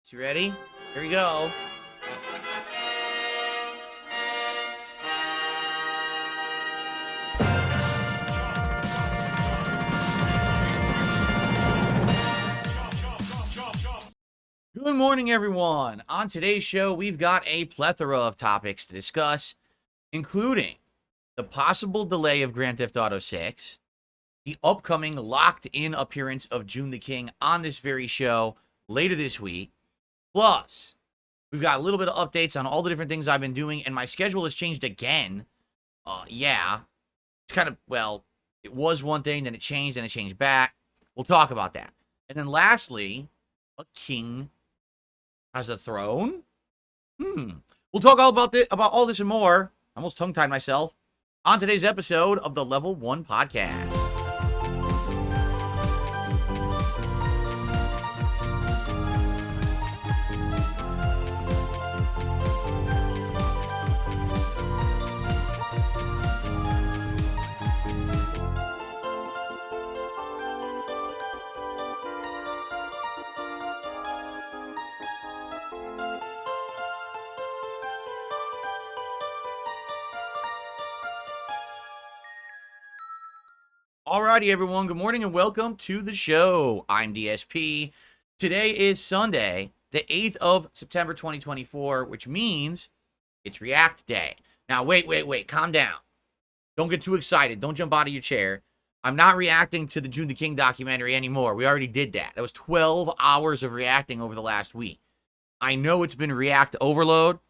You ready? Here we go. Good morning, everyone. On today's show, we've got a plethora of topics to discuss, including the possible delay of Grand Theft Auto 6, the upcoming locked-in appearance of June the King on this very show later this week. Plus, we've got a little bit of updates on all the different things I've been doing, and my schedule has changed again. It's kind of, well, it was one thing, then it changed back. We'll talk about that. And then lastly, a king has a throne? We'll talk all about all this and more. I almost tongue-tied myself on today's episode of the Level 1 Podcast. Alrighty, everyone. Good morning and welcome to the show. I'm DSP. Today is Sunday, the 8th of September, 2024, which means it's React Day. Now, wait. Calm down. Don't get too excited. Don't jump out of your chair. I'm not reacting to the June the King documentary anymore. We already did that. That was 12 hours of reacting over the last week. I know it's been React overload.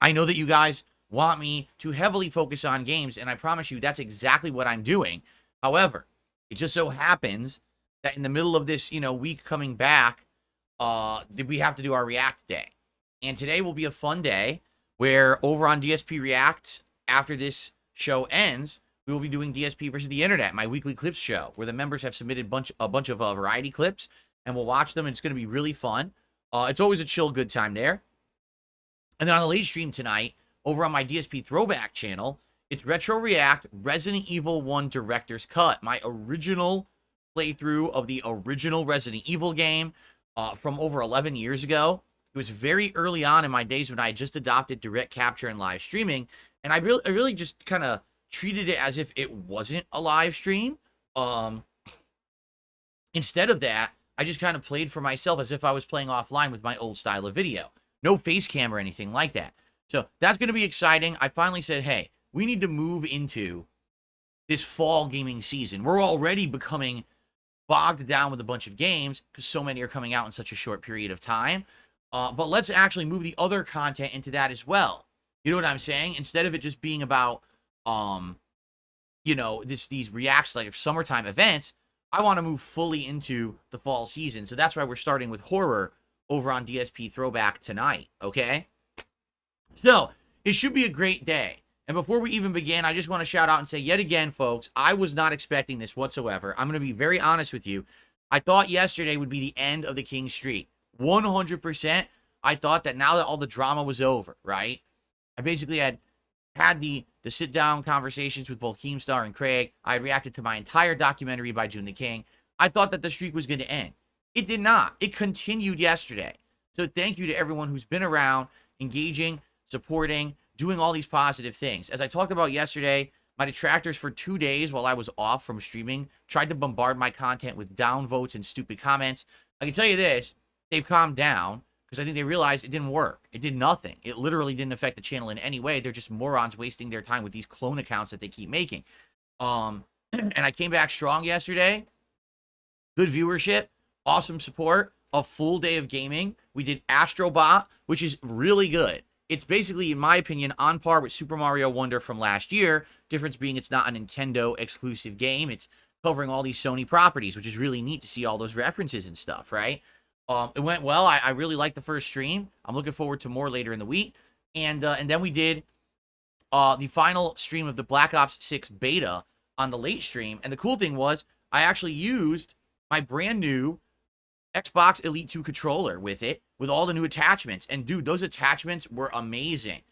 I know that you guys want me to heavily focus on games, and I promise you that's exactly what I'm doing. However, it just so happens that in the middle of this, week coming back, we have to do our React Day. And today will be a fun day where over on DSP Reacts, after this show ends, we will be doing DSP versus the Internet, my weekly clips show, where the members have submitted a bunch of variety clips, and we'll watch them, and it's going to be really fun. It's always a chill, good time there. And then on the late stream tonight, over on my DSP Throwback channel, it's Retro React Resident Evil 1 Director's Cut, my original playthrough of the original Resident Evil game from over 11 years ago. It was very early on in my days when I had just adopted direct capture and live streaming, and I really just kind of treated it as if it wasn't a live stream. Instead of that, I just kind of played for myself as if I was playing offline with my old style of video. No face cam or anything like that. So that's going to be exciting. I finally said, hey, we need to move into this fall gaming season. We're already becoming bogged down with a bunch of games because so many are coming out in such a short period of time. But let's actually move the other content into that as well. You know what I'm saying? Instead of it just being about, these reacts like summertime events, I want to move fully into the fall season. So that's why we're starting with horror over on DSP Throwback tonight, okay? So, it should be a great day. And before we even begin, I just want to shout out and say yet again, folks, I was not expecting this whatsoever. I'm going to be very honest with you. I thought yesterday would be the end of the King streak. 100%. I thought that now that all the drama was over, right? I basically had the sit-down conversations with both Keemstar and Craig. I had reacted to my entire documentary by June the King. I thought that the streak was going to end. It did not. It continued yesterday. So thank you to everyone who's been around, engaging, supporting, doing all these positive things. As I talked about yesterday, my detractors for 2 days while I was off from streaming tried to bombard my content with downvotes and stupid comments. I can tell you this, they've calmed down because I think they realized it didn't work. It did nothing. It literally didn't affect the channel in any way. They're just morons wasting their time with these clone accounts that they keep making. And I came back strong yesterday. Good viewership, awesome support, a full day of gaming. We did Astrobot, which is really good. It's basically, in my opinion, on par with Super Mario Wonder from last year. Difference being it's not a Nintendo exclusive game. It's covering all these Sony properties, which is really neat to see all those references and stuff, right? It went well. I really liked the first stream. I'm looking forward to more later in the week. And then we did the final stream of the Black Ops 6 beta on the late stream. And the cool thing was I actually used my brand new Xbox Elite 2 controller with it, with all the new attachments. And dude, those attachments were amazing.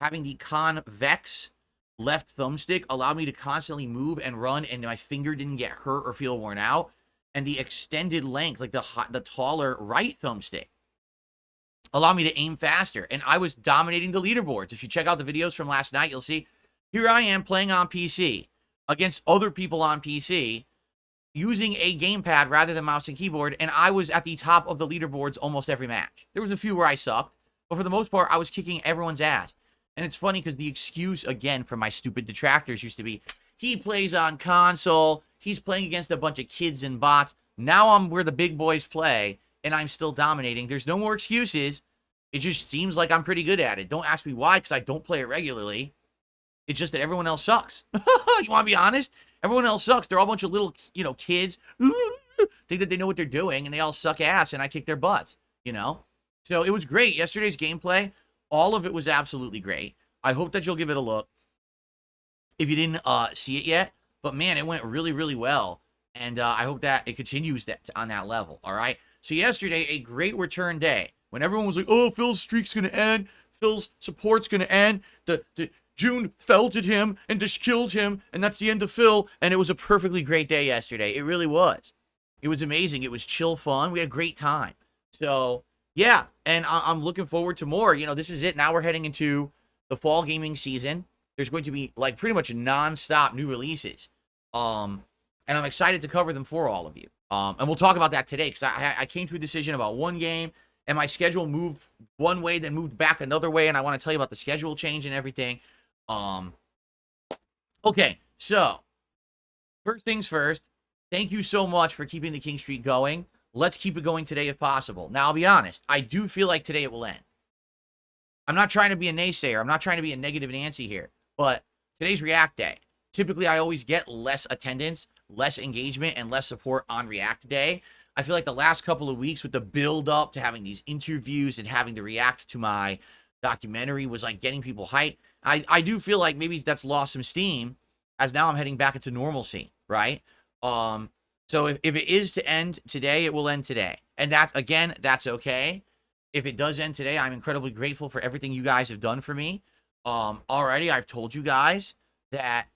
Having the convex left thumbstick allowed me to constantly move and run, and my finger didn't get hurt or feel worn out. And the extended length, like the taller right thumbstick, allow me to aim faster. And I was dominating the leaderboards. If you check out the videos from last night, you'll see here I am playing on PC against other people on PC using a gamepad rather than mouse and keyboard, and I was at the top of the leaderboards almost every match. There was a few where I sucked, but for the most part, I was kicking everyone's ass. And it's funny because the excuse, again, from my stupid detractors used to be, he plays on console, he's playing against a bunch of kids and bots. Now I'm where the big boys play, and I'm still dominating. There's no more excuses. It just seems like I'm pretty good at it. Don't ask me why, because I don't play it regularly. It's just that everyone else sucks. You want to be honest? Everyone else sucks. They're all a bunch of little, kids. Think that they know what they're doing, and they all suck ass, and I kick their butts, So it was great. Yesterday's gameplay, all of it was absolutely great. I hope that you'll give it a look if you didn't see it yet. But, man, it went really, really well. And I hope that it continues on that level, all right? So yesterday, a great return day. When everyone was like, oh, Phil's streak's going to end. Phil's support's going to end. The June felted him and just killed him, and that's the end of Phil. And it was a perfectly great day yesterday. It really was. It was amazing. It was chill fun. We had a great time. So, yeah, and I'm looking forward to more. This is it. Now we're heading into the fall gaming season. There's going to be, pretty much nonstop new releases. And I'm excited to cover them for all of you. And we'll talk about that today, because I came to a decision about one game, and my schedule moved one way, then moved back another way, and I want to tell you about the schedule change and everything. Okay, so first things first, thank you so much for keeping the King Streak going. Let's keep it going today if possible. Now, I'll be honest, I do feel like today it will end. I'm not trying to be a naysayer. I'm not trying to be a negative Nancy here, but today's React Day. Typically, I always get less attendance, less engagement, and less support on React Day. I feel like the last couple of weeks with the build up to having these interviews and having to react to my documentary was getting people hyped. I do feel like maybe that's lost some steam as now I'm heading back into normalcy, right? So if it is to end today, it will end today. And that, again, that's okay. If it does end today, I'm incredibly grateful for everything you guys have done for me. Already, I've told you guys that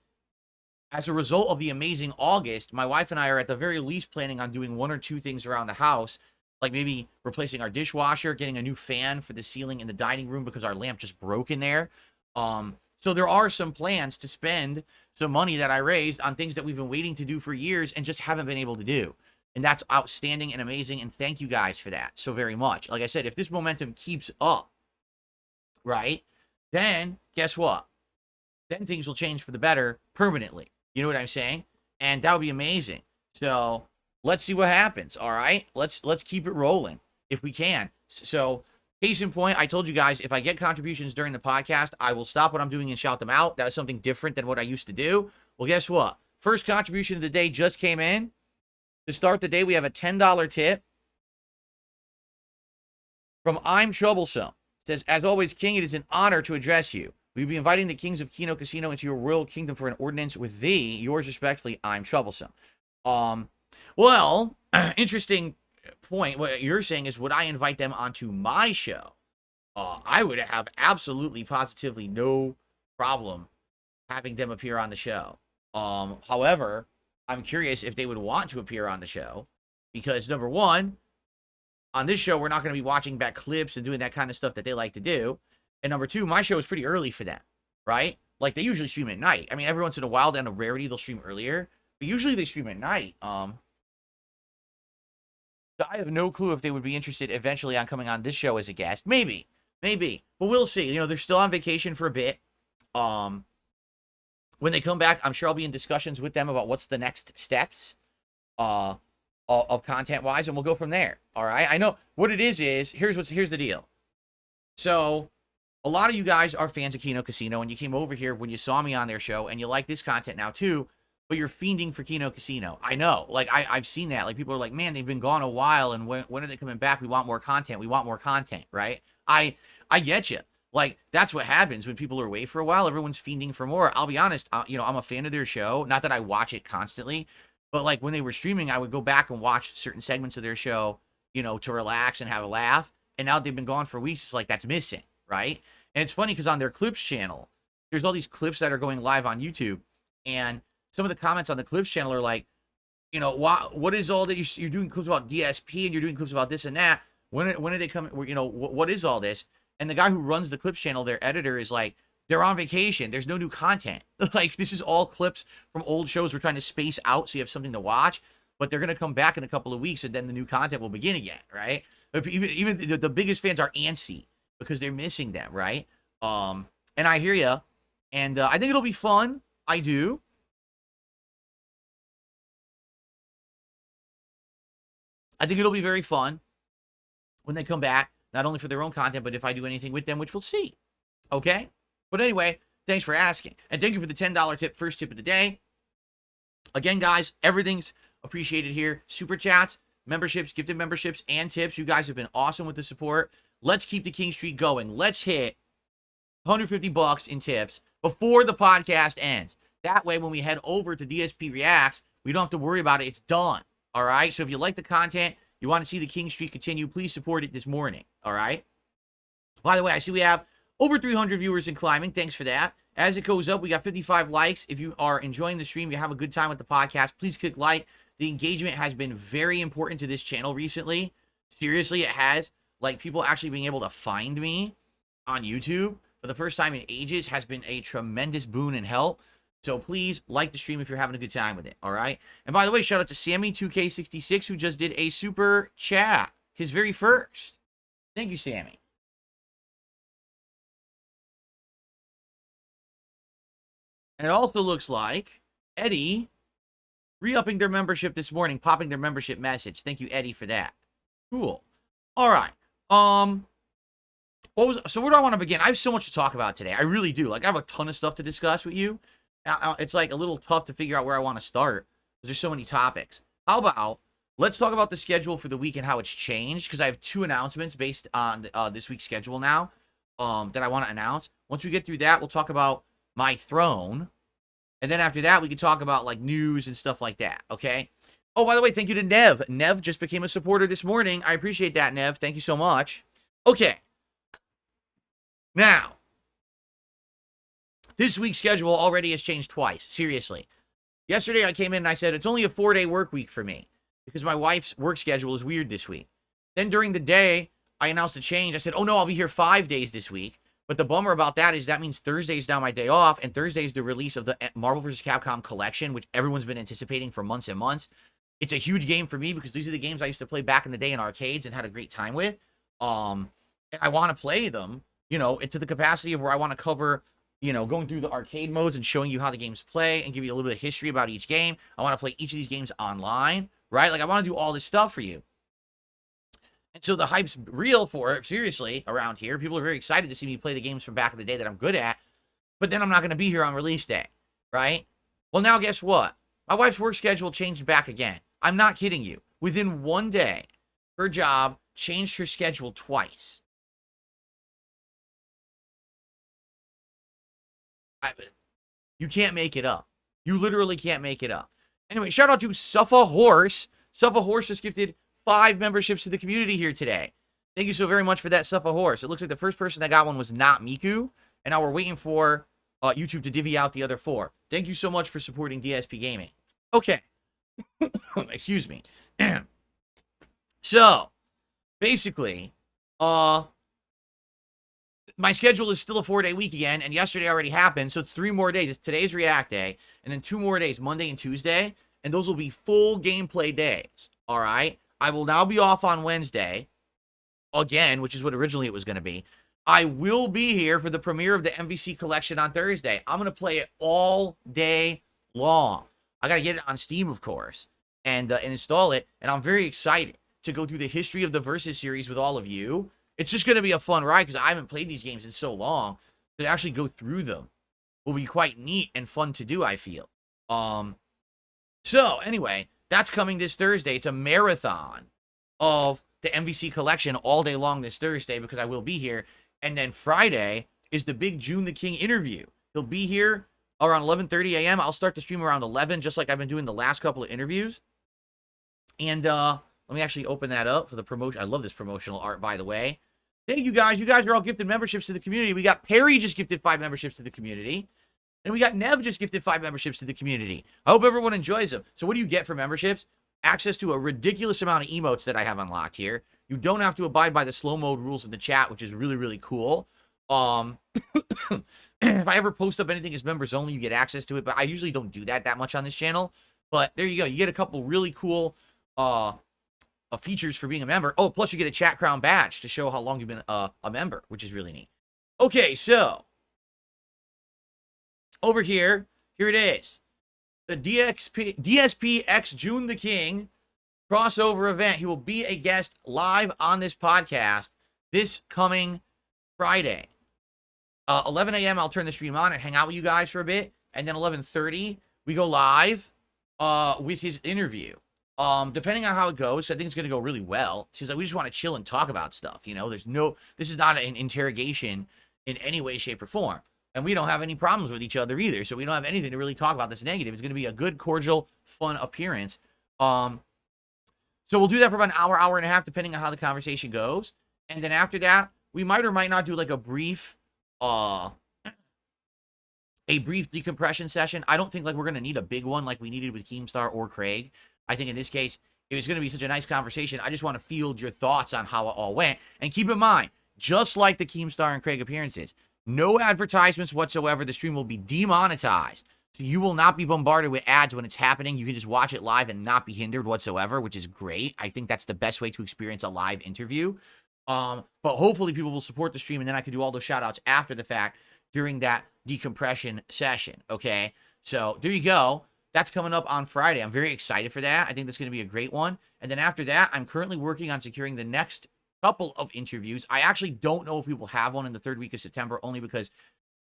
as a result of the amazing August, my wife and I are at the very least planning on doing one or two things around the house, like maybe replacing our dishwasher, getting a new fan for the ceiling in the dining room because our lamp just broke in there. So there are some plans to spend some money that I raised on things that we've been waiting to do for years and just haven't been able to do. And that's outstanding and amazing, and thank you guys for that so very much. Like I said, if this momentum keeps up, right, then guess what? Then things will change for the better permanently. You know what I'm saying? And that would be amazing. So let's see what happens, all right? Let's keep it rolling if we can. So case in point, I told you guys, if I get contributions during the podcast, I will stop what I'm doing and shout them out. That is something different than what I used to do. Well, guess what? First contribution of the day just came in. To start the day, we have a $10 tip from I'm Troublesome. It says, as always, King, it is an honor to address you. We'll be inviting the kings of Kino Casino into your royal kingdom for an ordinance with thee. Yours respectfully, I'm Troublesome. Well, interesting point. What you're saying is, would I invite them onto my show? I would have absolutely, positively no problem having them appear on the show. However, I'm curious if they would want to appear on the show, because number one, on this show, we're not going to be watching back clips and doing that kind of stuff that they like to do. And number two, my show is pretty early for them, right? Like, they usually stream at night. I mean, every once in a while, down to rarity, they'll stream earlier, but usually they stream at night. So I have no clue if they would be interested eventually on coming on this show as a guest. Maybe, but we'll see. They're still on vacation for a bit. When they come back, I'm sure I'll be in discussions with them about what's the next steps of content-wise, and we'll go from there, all right? I know what it is here's the deal. So a lot of you guys are fans of Kino Casino, and you came over here when you saw me on their show, and you like this content now too, but you're fiending for Kino Casino. I know. I've seen that. People are like, man, they've been gone a while, and when are they coming back? We want more content. We want more content, right? I get you. That's what happens when people are away for a while. Everyone's fiending for more. I'll be honest, I'm a fan of their show. Not that I watch it constantly, but when they were streaming, I would go back and watch certain segments of their show, to relax and have a laugh. And now they've been gone for weeks. It's that's missing, right? And it's funny because on their clips channel, there's all these clips that are going live on YouTube. And some of the comments on the clips channel are like, what is all that you're doing clips about DSP and you're doing clips about this and that? When did they come? You know, what is all this? And the guy who runs the clips channel, their editor, is like, they're on vacation. There's no new content. Like, this is all clips from old shows we're trying to space out so you have something to watch. But they're going to come back in a couple of weeks, and then the new content will begin again, right? Even the biggest fans are antsy because they're missing them, right? And I hear you. And I think it'll be fun. I do. I think it'll be very fun when they come back, not only for their own content, but if I do anything with them, which we'll see. Okay? But anyway, thanks for asking. And thank you for the $10 tip, first tip of the day. Again, guys, everything's appreciated here. Super chats, memberships, gifted memberships, and tips. You guys have been awesome with the support. Let's keep the King Streak going. Let's hit $150 in tips before the podcast ends. That way, when we head over to DSP Reacts, we don't have to worry about it. It's done. All right? So if you like the content, you want to see the King Streak continue, please support it this morning. All right? By the way, I see we have over 300 viewers and climbing. Thanks for that. As it goes up, we got 55 likes. If you are enjoying the stream, you have a good time with the podcast, please click like. The engagement has been very important to this channel recently. Seriously, it has. Like, people actually being able to find me on YouTube for the first time in ages has been a tremendous boon and help. So please like the stream if you're having a good time with it, all right? And by the way, shout out to Sammy2K66 who just did a super chat, his very first. Thank you, Sammy. And it also looks like Eddie re-upping their membership this morning, popping their membership message. Thank you, Eddie, for that. Cool. All right. So where do I want to begin? I have so much to talk about today. I really do. Like, I have a ton of stuff to discuss with you. It's like a little tough to figure out where I want to start because there's so many topics. How about let's talk about the schedule for the week and how it's changed, because I have 2 announcements based on this week's schedule now that I want to announce. Once we get through that, we'll talk about my throne. And then after that, we can talk about like news and stuff like that. Okay. Oh, by the way, thank you to Nev. Nev just became a supporter this morning. I appreciate that, Nev. Thank you so much. Okay. Now, this week's schedule already has changed twice. Seriously. Yesterday, I came in and I said, it's only a 4-day work week for me because my wife's work schedule is weird this week. Then during the day, I announced a change. I said, oh, no, I'll be here 5 days this week. But the bummer about that is that means Thursday is now my day off, and Thursday is the release of the Marvel vs. Capcom collection, which everyone's been anticipating for months and months. It's a huge game for me because these are the games I used to play back in the day in arcades and had a great time with. And I want to play them, you know, to the capacity of where I want to cover, you know, going through the arcade modes and showing you how the games play and give you a little bit of history about each game. I want to play each of these games online, right? Like, I want to do all this stuff for you. And so the hype's real for it, seriously, around here. People are very excited to see me play the games from back in the day that I'm good at. But then I'm not going to be here on release day, right? Well, now guess what? My wife's work schedule changed back again. I'm not kidding you. Within 1 day, her job changed her schedule twice. You can't make it up. You literally can't make it up. Anyway, shout out to Suffa Horse. Suffa Horse just gifted 5 memberships to the community here today. Thank you so very much for that, Suffa Horse. It looks like the first person that got one was not Miku, and now we're waiting for YouTube to divvy out the other 4. Thank you so much for supporting DSPGaming. Okay. Excuse me. So, basically, my schedule is still a 4-day week again, and yesterday already happened, so it's 3 more days. It's today's React Day, and then 2 more days, Monday and Tuesday, and those will be full gameplay days, all right? I will now be off on Wednesday, again, which is what originally it was going to be. I will be here for the premiere of the MVC collection on Thursday. I'm going to play it all day long. I got to get it on Steam, of course, and install it, and I'm very excited to go through the history of the Versus series with all of you. It's just going to be a fun ride because I haven't played these games in so long. To actually go through them will be quite neat and fun to do, I feel. So, anyway, that's coming this Thursday. It's a marathon of the MVC collection all day long this Thursday because I will be here. And then Friday is the big June the King interview. He'll be here around 11:30 a.m. I'll start the stream around 11, just like I've been doing the last couple of interviews. And let me actually open that up for the promotion. I love this promotional art, by the way. Thank you guys. You guys are all gifted memberships to the community. We got Perry just gifted 5 memberships to the community. And we got Nev just gifted 5 memberships to the community. I hope everyone enjoys them. So what do you get for memberships? Access to a ridiculous amount of emotes that I have unlocked here. You don't have to abide by the slow mode rules in the chat, which is really, really cool. If I ever post up anything as members only, you get access to it, but I usually don't do that much on this channel. But there you go. You get a couple really cool features for being a member. Oh, plus you get a Chat Crown badge to show how long you've been a member, which is really neat. Okay, so over here it is. The DSPX June the King crossover event. He will be a guest live on this podcast this coming Friday. 11 a.m. I'll turn the stream on and hang out with you guys for a bit. And then 11:30, we go live with his interview. Depending on how it goes, I think it's going to go really well. Seems like we just want to chill and talk about stuff, you know? This is not an interrogation in any way, shape, or form. And we don't have any problems with each other either, so we don't have anything to really talk about that's negative. It's going to be a good, cordial, fun appearance. So we'll do that for about an hour, hour and a half, depending on how the conversation goes. And then after that, we might or might not do like a brief decompression session. I don't think like we're going to need a big one like we needed with Keemstar or Craig. I think in this case, it was going to be such a nice conversation. I just want to field your thoughts on how it all went. And keep in mind, just like the Keemstar and Craig appearances, no advertisements whatsoever. The stream will be demonetized. So you will not be bombarded with ads when it's happening. You can just watch it live and not be hindered whatsoever, which is great. I think that's the best way to experience a live interview. But hopefully people will support the stream, and then I can do all those shout outs after the fact during that decompression session. Okay, so there you go. That's coming up on Friday. I'm very excited for that. I think that's going to be a great one. And then after that, I'm currently working on securing the next couple of interviews. I actually don't know if we will have one in the third week of September, only because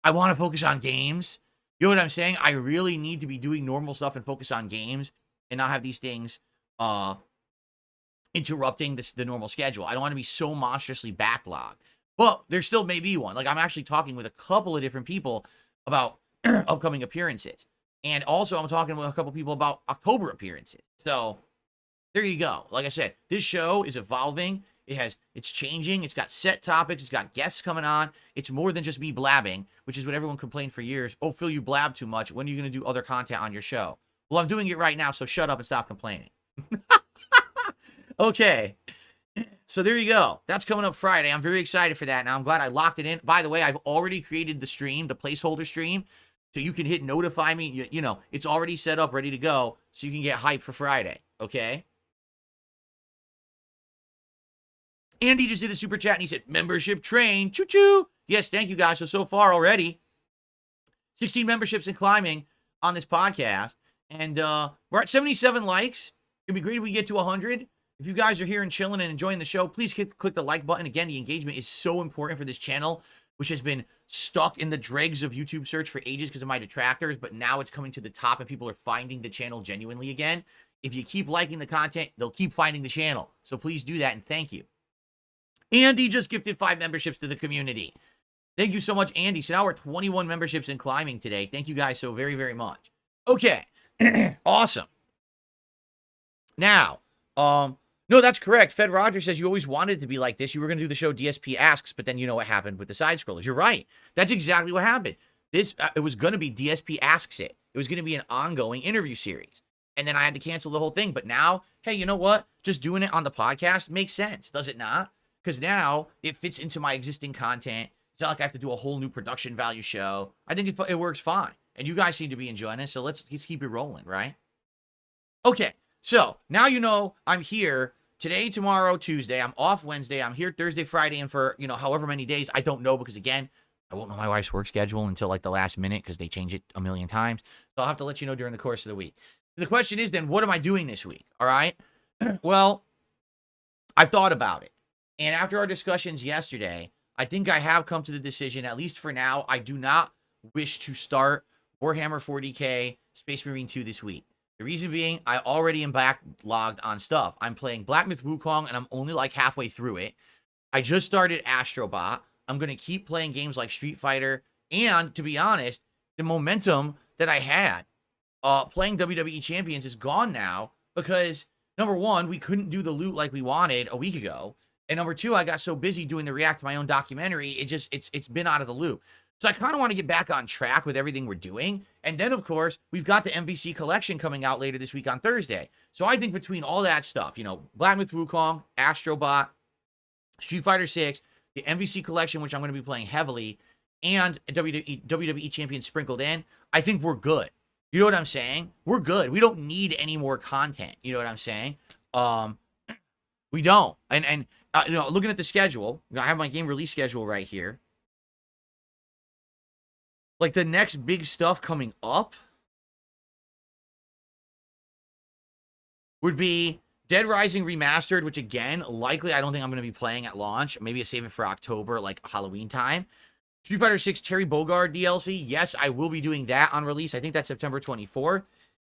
I want to focus on games. You know what I'm saying? I really need to be doing normal stuff and focus on games and not have these things interrupting the normal schedule. I don't want to be so monstrously backlogged. But there still may be one. Like, I'm actually talking with a couple of different people about upcoming appearances. And also, I'm talking with a couple people about October appearances. So, there you go. Like I said, this show is evolving. It's changing. It's got set topics. It's got guests coming on. It's more than just me blabbing, which is what everyone complained for years. Oh, Phil, you blab too much. When are you going to do other content on your show? Well, I'm doing it right now, so shut up and stop complaining. Okay. So there you go. That's coming up Friday. I'm very excited for that. Now, I'm glad I locked it in. By the way, I've already created the stream, the placeholder stream, so you can hit notify me. You know, it's already set up, ready to go, so you can get hyped for Friday. Okay? Andy just did a super chat, and he said, membership train. Choo-choo. Yes, thank you, guys. So far already, 16 memberships and climbing on this podcast. And we're at 77 likes. It'd be great if we get to 100. If you guys are here and chilling and enjoying the show, please click the like button. Again, the engagement is so important for this channel, which has been stuck in the dregs of YouTube search for ages because of my detractors, but now it's coming to the top and people are finding the channel genuinely again. If you keep liking the content, they'll keep finding the channel. So please do that, and thank you. Andy just gifted 5 memberships to the community. Thank you so much, Andy. So now we're 21 memberships and climbing today. Thank you guys so very, very much. Okay. Awesome. Now, no, that's correct. Fed Rogers says you always wanted it to be like this. You were going to do the show DSP Asks, but then you know what happened with the side scrollers. You're right. That's exactly what happened. This it was going to be DSP Asks It. It was going to be an ongoing interview series. And then I had to cancel the whole thing. But now, hey, you know what? Just doing it on the podcast makes sense, does it not? Because now it fits into my existing content. It's not like I have to do a whole new production value show. I think it works fine. And you guys seem to be enjoying it, so let's keep it rolling, right? Okay. So, now you know I'm here today, tomorrow, Tuesday. I'm off Wednesday. I'm here Thursday, Friday, and for, you know, however many days. I don't know because, again, I won't know my wife's work schedule until, like, the last minute because they change it a million times. So, I'll have to let you know during the course of the week. The question is, then, what am I doing this week? All right? Well, I've thought about it. And after our discussions yesterday, I think I have come to the decision, at least for now, I do not wish to start Warhammer 40K Space Marine 2 this week. The reason being, I already am backlogged on stuff. I'm playing Black Myth Wukong, and I'm only like halfway through it. I just started Astrobot. I'm going to keep playing games like Street Fighter. And, to be honest, the momentum that I had playing WWE Champions is gone now because, number one, we couldn't do the loot like we wanted a week ago. And number two, I got so busy doing the React to my own documentary, it's been out of the loop. So I kind of want to get back on track with everything we're doing. And then, of course, we've got the MVC collection coming out later this week on Thursday. So I think between all that stuff, you know, Black Myth Wukong, Astrobot, Street Fighter 6, the MVC collection, which I'm going to be playing heavily, and WWE Champions sprinkled in, I think we're good. You know what I'm saying? We're good. We don't need any more content. You know what I'm saying? We don't. And you know, looking at the schedule, I have my game release schedule right here. Like, the next big stuff coming up would be Dead Rising Remastered, which, again, likely I don't think I'm going to be playing at launch. Maybe I save it for October, like Halloween time. Street Fighter 6 Terry Bogard DLC. Yes, I will be doing that on release. I think that's September 24th.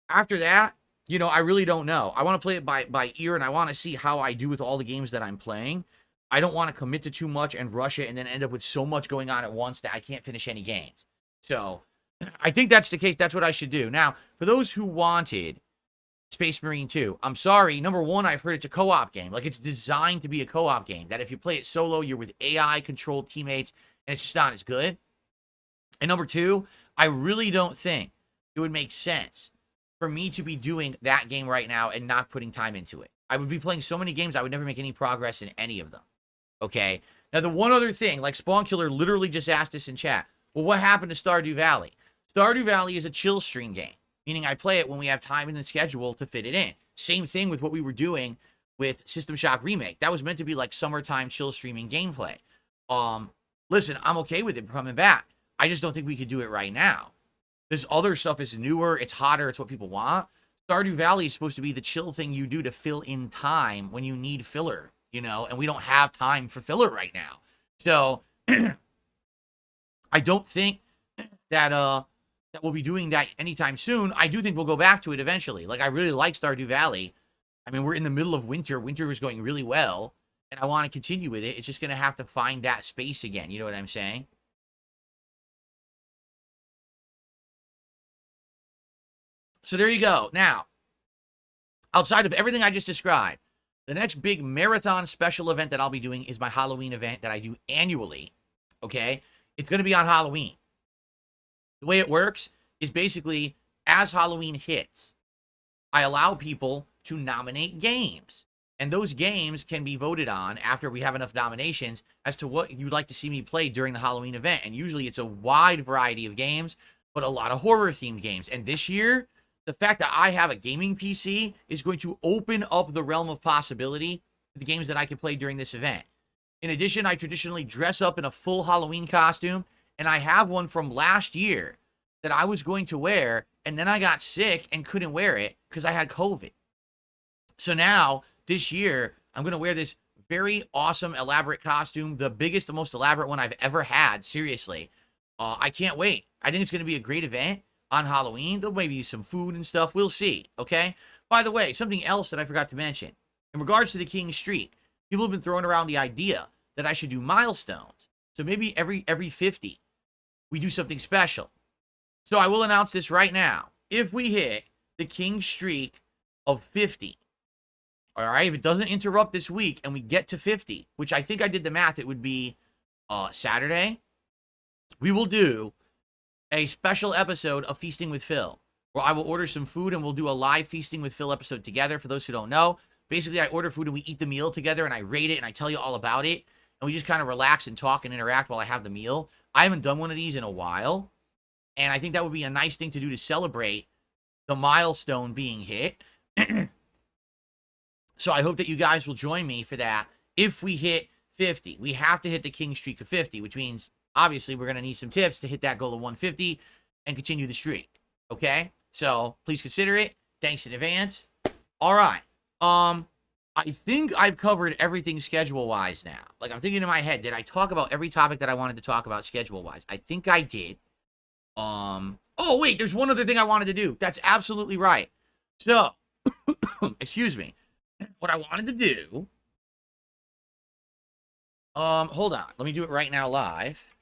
After that, you know, I really don't know. I want to play it by ear, and I want to see how I do with all the games that I'm playing. I don't want to commit to too much and rush it and then end up with so much going on at once that I can't finish any games. So, I think that's the case. That's what I should do. Now, for those who wanted Space Marine 2, I'm sorry. Number one, I've heard it's a co-op game. Like, it's designed to be a co-op game. That if you play it solo, you're with AI-controlled teammates, and it's just not as good. And number two, I really don't think it would make sense for me to be doing that game right now and not putting time into it. I would be playing so many games, I would never make any progress in any of them. Okay? Now, the one other thing, like Spawn Killer literally just asked this in chat. Well, what happened to Stardew Valley? Stardew Valley is a chill stream game, meaning I play it when we have time in the schedule to fit it in. Same thing with what we were doing with System Shock Remake. That was meant to be like summertime chill streaming gameplay. Listen, I'm okay with it coming back. I just don't think we could do it right now. This other stuff is newer, it's hotter, it's what people want. Stardew Valley is supposed to be the chill thing you do to fill in time when you need filler, you know, and we don't have time for filler right now. So, I don't think that that we'll be doing that anytime soon. I do think we'll go back to it eventually. Like, I really like Stardew Valley. I mean, we're in the middle of winter. Winter is going really well, and I want to continue with it. It's just going to have to find that space again. You know what I'm saying? So there you go. Now, outside of everything I just described, the next big marathon special event that I'll be doing is my Halloween event that I do annually, okay? It's going to be on Halloween. The way it works is basically, as Halloween hits, I allow people to nominate games. And those games can be voted on after we have enough nominations as to what you'd like to see me play during the Halloween event. And usually it's a wide variety of games, but a lot of horror-themed games. And this year, the fact that I have a gaming PC is going to open up the realm of possibility for the games that I can play during this event. In addition, I traditionally dress up in a full Halloween costume, and I have one from last year that I was going to wear, and then I got sick and couldn't wear it because I had COVID. So now, this year, I'm going to wear this very awesome, elaborate costume, the biggest, the most elaborate one I've ever had, seriously. I can't wait. I think it's going to be a great event on Halloween. There'll maybe be some food and stuff. We'll see, okay? By the way, something else that I forgot to mention. In regards to the King Streak, people have been throwing around the idea that I should do milestones. So maybe every 50, we do something special. So I will announce this right now. If we hit the King Streak of 50, all right, if it doesn't interrupt this week and we get to 50, which I think I did the math, it would be Saturday, we will do a special episode of Feasting with Phil, where I will order some food and we'll do a live Feasting with Phil episode together. For those who don't know, basically I order food and we eat the meal together and I rate it and I tell you all about it. And we just kind of relax and talk and interact while I have the meal. I haven't done one of these in a while. And I think that would be a nice thing to do to celebrate the milestone being hit. So I hope that you guys will join me for that. If we hit 50, we have to hit the King Streak of 50, which means obviously we're going to need some tips to hit that goal of 150 and continue the streak. Okay? So please consider it. Thanks in advance. All right. I think I've covered everything schedule-wise now. Like, I'm thinking in my head, did I talk about every topic that I wanted to talk about schedule-wise? I think I did. Oh, wait, there's one other thing I wanted to do. That's absolutely right. So, excuse me. What I wanted to do, hold on. Let me do it right now live.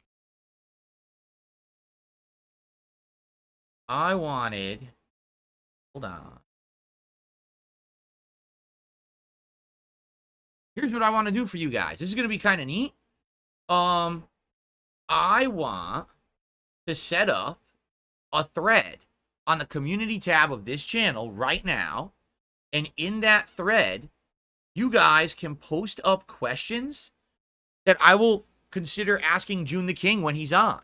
I wanted, hold on. Here's what I want to do for you guys. This is going to be kind of neat. I want to set up a thread on the community tab of this channel right now. And in that thread, you guys can post up questions that I will consider asking June the King when he's on.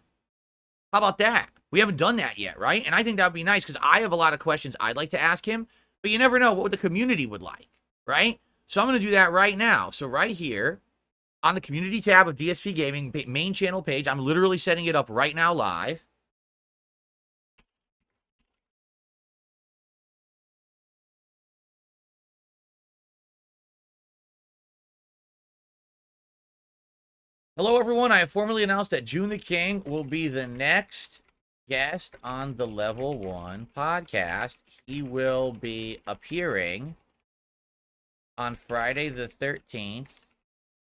How about that? We haven't done that yet, right? And I think that would be nice because I have a lot of questions I'd like to ask him, but you never know what the community would like, right? So I'm going to do that right now. So right here on the community tab of DSP Gaming main channel page, I'm literally setting it up right now live. Hello, everyone. I have formally announced that June the King will be the next guest on the Level 1 podcast. He will be appearing on Friday the 13th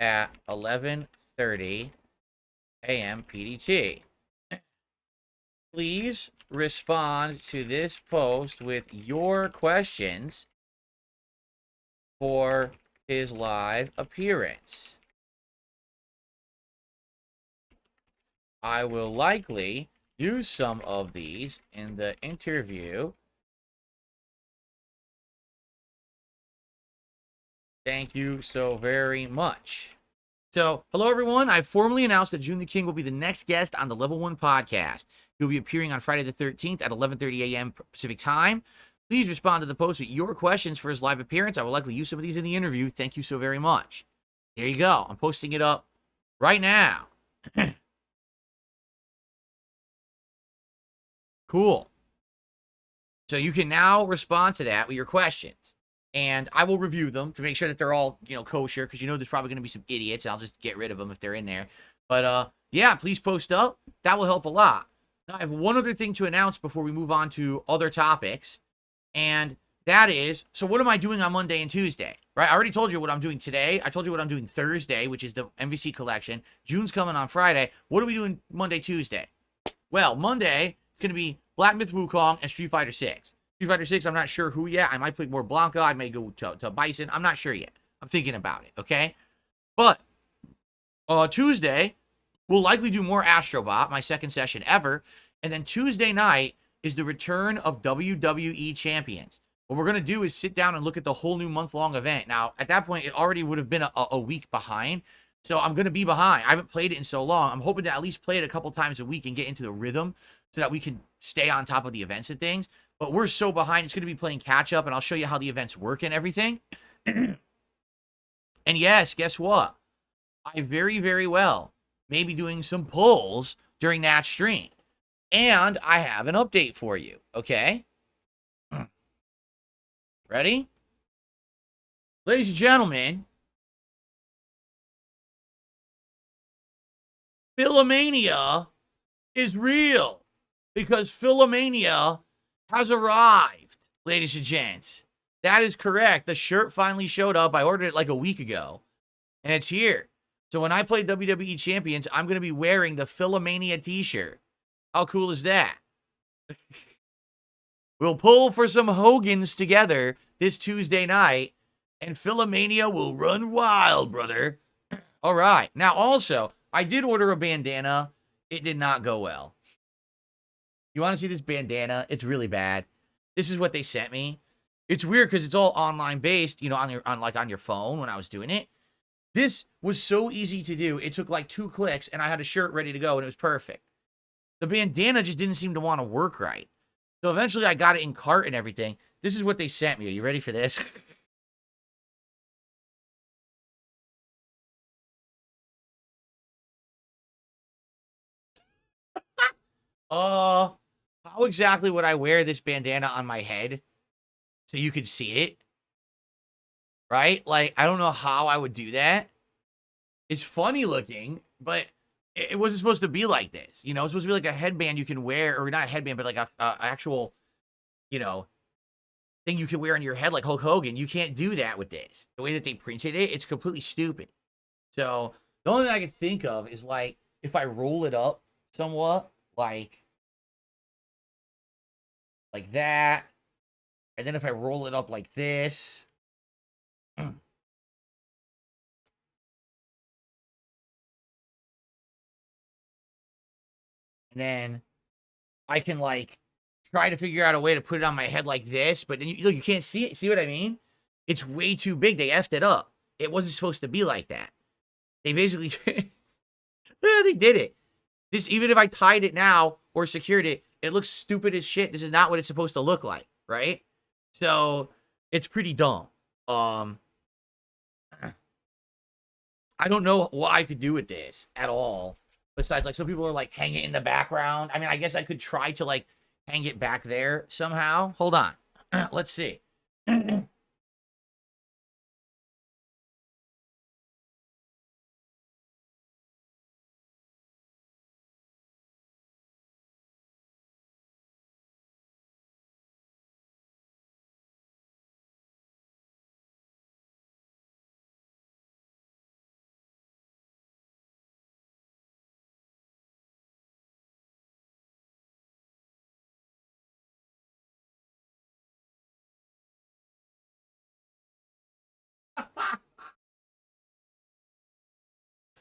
at 11:30 a.m. PDT. Please respond to this post with your questions for his live appearance. I will likely use some of these in the interview. Thank you so very much. So, hello everyone. I've formally announced that June the King will be the next guest on the Level 1 podcast. He'll be appearing on Friday the 13th at 11:30 a.m. Pacific time. Please respond to the post with your questions for his live appearance. I will likely use some of these in the interview. Thank you so very much. There you go. I'm posting it up right now. Cool. So you can now respond to that with your questions. And I will review them to make sure that they're all, kosher, because there's probably going to be some idiots. I'll just get rid of them if they're in there. But, yeah, please post up. That will help a lot. Now, I have one other thing to announce before we move on to other topics. And that is, so what am I doing on Monday and Tuesday? Right? I already told you what I'm doing today. I told you what I'm doing Thursday, which is the MVC collection. June's coming on Friday. What are we doing Monday, Tuesday? Well, Monday, it's going to be Black Myth Wukong and Street Fighter 6. Street Fighter 6, I'm not sure who yet. I might play more Blanca. I may go to Bison. I'm not sure yet. I'm thinking about it, okay? But Tuesday, we'll likely do more Astrobot, my second session ever. And then Tuesday night is the return of WWE Champions. What we're going to do is sit down and look at the whole new month-long event. Now, at that point, it already would have been a week behind. So I'm going to be behind. I haven't played it in so long. I'm hoping to at least play it a couple times a week and get into the rhythm so that we can stay on top of the events and things. But we're so behind, it's going to be playing catch-up, and I'll show you how the events work and everything. And yes, guess what? I very, very well may be doing some polls during that stream. And I have an update for you, okay? Ready? Ladies and gentlemen, PHILAMANIA is real because PHILAMANIA has arrived, ladies and gents. That is correct. The shirt finally showed up. I ordered it like a week ago, and it's here. So when I play WWE Champions, I'm going to be wearing the PHILAMANIA t-shirt. How cool is that? We'll pull for some Hogans together this Tuesday night, and PHILAMANIA will run wild, brother. All right. Now, also, I did order a bandana. It did not go well. You want to see this bandana? It's really bad. This is what they sent me. It's weird because it's all online based, on your phone when I was doing it. This was so easy to do. It took like 2 clicks, and I had a shirt ready to go, and it was perfect. The bandana just didn't seem to want to work right. So eventually I got it in cart and everything. This is what they sent me. Are you ready for this? How exactly would I wear this bandana on my head so you could see it? Right? Like, I don't know how I would do that. It's funny looking, but it wasn't supposed to be like this. It's supposed to be like a headband you can wear, or not a headband, but like a actual, thing you can wear on your head like Hulk Hogan. You can't do that with this. The way that they printed it, it's completely stupid. So the only thing I can think of is like if I roll it up somewhat, like that, and then if I roll it up like this, and then I can like try to figure out a way to put it on my head like this, but then you can't see it. See what I mean? It's way too big. They effed it up. It wasn't supposed to be like that. They basically, yeah, they did it. This, even if I tied it now or secured it, it looks stupid as shit. This is not what it's supposed to look like, right? So it's pretty dumb. I don't know what I could do with this at all. Besides, like, some people are like, hang it in the background. I mean, I guess I could try to like hang it back there somehow. Hold on. Let's see.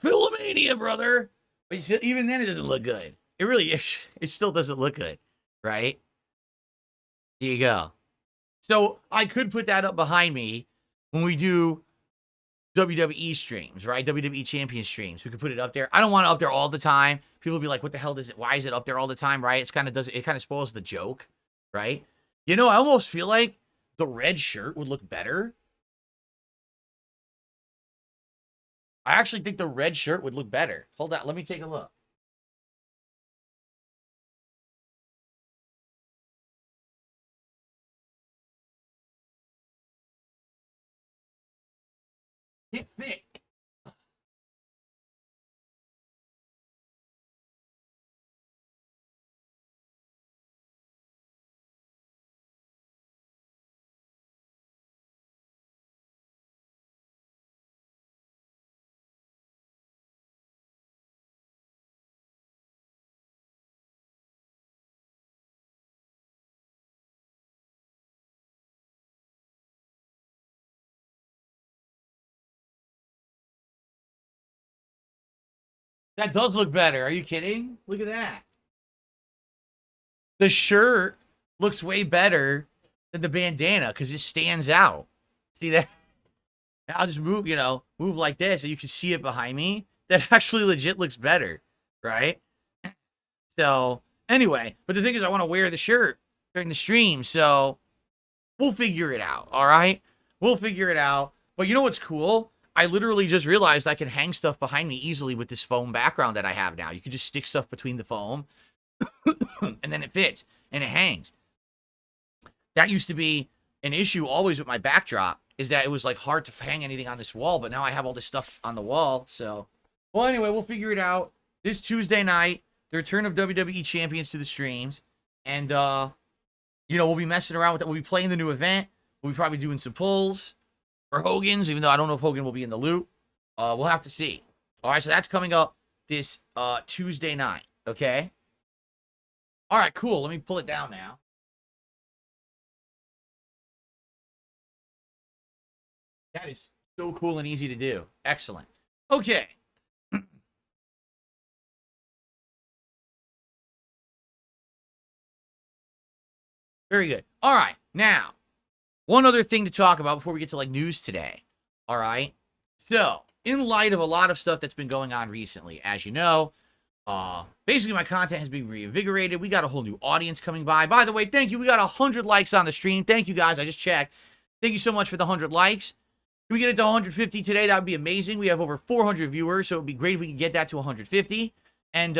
PHILAMANIA, brother. But even then, it doesn't look good. It really, it still doesn't look good, right? There you go. So I could put that up behind me when we do WWE streams, right? WWE Champions streams. We could put it up there. I don't want it up there all the time. People will be like, "What the hell does it? Why is it up there all the time?" Right? It kind of spoils the joke, right? You know, I almost feel like the red shirt would look better. I actually think the red shirt would look better. Hold on, let me take a look. Hit thick. That does look better. Are you kidding? Look at that. The shirt looks way better than the bandana because it stands out. See that? I'll just move, move like this so you can see it behind me. That actually legit looks better, right? So, anyway, but the thing is, I want to wear the shirt during the stream, so we'll figure it out, all right? We'll figure it out. But you know what's cool? I literally just realized I can hang stuff behind me easily with this foam background that I have now. You can just stick stuff between the foam, and then it fits, and it hangs. That used to be an issue always with my backdrop, is that it was, like, hard to hang anything on this wall, but now I have all this stuff on the wall, so... Well, anyway, we'll figure it out. This Tuesday night, the return of WWE Champions to the streams, and, we'll be messing around with that. We'll be playing the new event. We'll be probably doing some pulls for Hogan's, even though I don't know if Hogan will be in the loop. We'll have to see. All right, so that's coming up this Tuesday night, okay? All right, cool. Let me pull it down now. That is so cool and easy to do. Excellent. Okay. Very good. All right. Now, one other thing to talk about before we get to, like, news today. All right. So, in light of a lot of stuff that's been going on recently, as you know, basically my content has been reinvigorated. We got a whole new audience coming by. By the way, thank you. We got 100 likes on the stream. Thank you, guys. I just checked. Thank you so much for the 100 likes. If we get it to 150 today, that would be amazing. We have over 400 viewers, so it would be great if we could get that to 150. And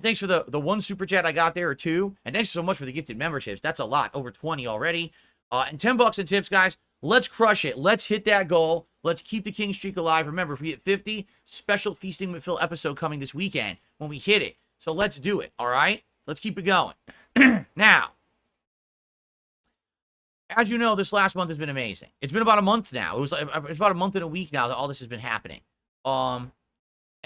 thanks for the one super chat I got there, or two. And thanks so much for the gifted memberships. That's a lot, over 20 already. And $10 in tips, guys. Let's crush it. Let's hit that goal. Let's keep the king streak alive. Remember, if we hit 50, special Feasting with Phil episode coming this weekend when we hit it. So let's do it, all right? Let's keep it going. Now, as you know, this last month has been amazing. It's been about a month now. It's about a month and a week now that all this has been happening. And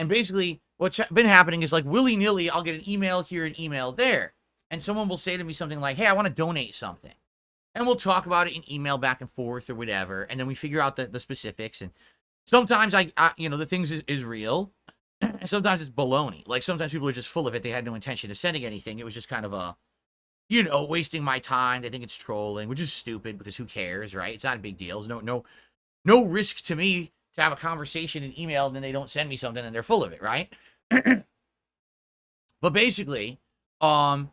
basically, what's been happening is, like, willy-nilly, I'll get an email here, an email there. And someone will say to me something like, hey, I want to donate something. And we'll talk about it in email back and forth or whatever. And then we figure out the specifics. And sometimes, the things is real. And sometimes it's baloney. Like, sometimes people are just full of it. They had no intention of sending anything. It was just kind of a, wasting my time. They think it's trolling, which is stupid because who cares, right? It's not a big deal. There's no risk to me to have a conversation in email, and then they don't send me something and they're full of it, right? But basically, people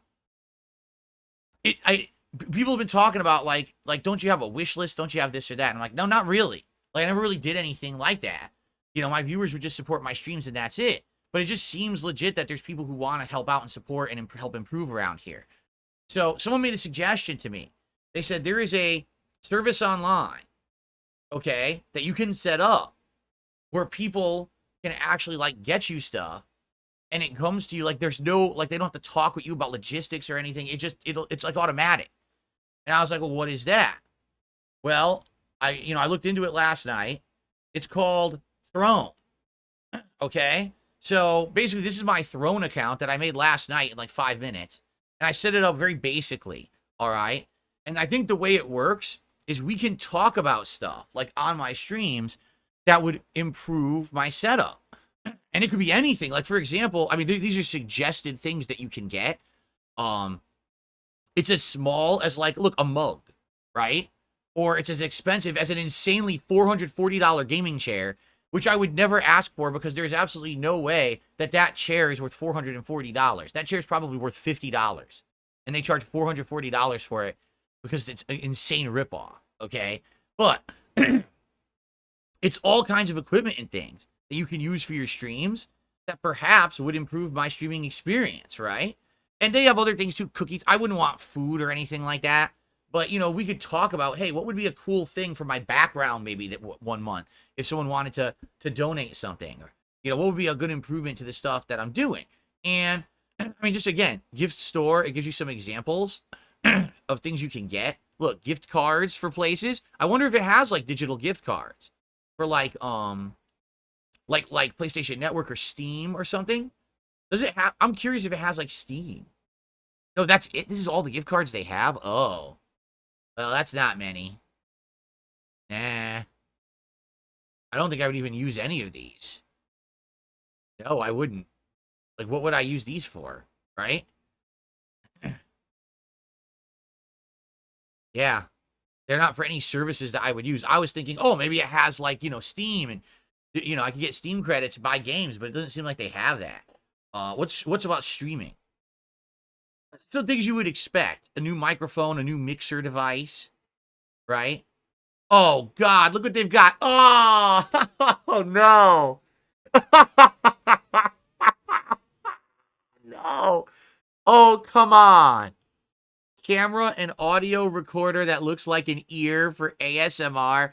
have been talking about like, don't you have a wish list? Don't you have this or that? And I'm like, no, not really. Like, I never really did anything like that. You know, my viewers would just support my streams and that's it. But it just seems legit that there's people who want to help out and support and help improve around here. So someone made a suggestion to me. They said there is a service online, okay, that you can set up where people can actually like get you stuff, and it comes to you like there's no, like they don't have to talk with you about logistics or anything. It's like automatic. And I was like, well, what is that? Well, I looked into it last night. It's called Throne. Okay? So basically this is my Throne account that I made last night in like 5 minutes. And I set it up very basically. All right? And I think the way it works is we can talk about stuff like on my streams that would improve my setup. And it could be anything. Like, for example, I mean, these are suggested things that you can get. It's as small as, like, look, a mug, right? Or it's as expensive as an insanely $440 gaming chair, which I would never ask for because there's absolutely no way that that chair is worth $440. That chair is probably worth $50. And they charge $440 for it because it's an insane ripoff, okay? But it's all kinds of equipment and things that you can use for your streams that perhaps would improve my streaming experience, right? And they have other things too, cookies. I wouldn't want food or anything like that. But, you know, we could talk about, hey, what would be a cool thing for my background maybe that 1 month if someone wanted to donate something? Or, you know, what would be a good improvement to the stuff that I'm doing? And, I mean, just again, gift store, it gives you some examples of things you can get. Look, gift cards for places. I wonder if it has, like, digital gift cards for, like PlayStation Network or Steam or something. Does it have? I'm curious if it has like Steam. No, that's it. This is all the gift cards they have. Oh, well, that's not many. Nah, I don't think I would even use any of these. No, I wouldn't. Like, what would I use these for? Right? Yeah, they're not for any services that I would use. I was thinking, oh, maybe it has like, you know, Steam, and you know, I can get Steam credits, buy games, but it doesn't seem like they have that. What's about streaming? So things you would expect: a new microphone, a new mixer device, right? Oh God, look what they've got! Oh, oh no, no! Oh, come on! Camera and audio recorder that looks like an ear for ASMR.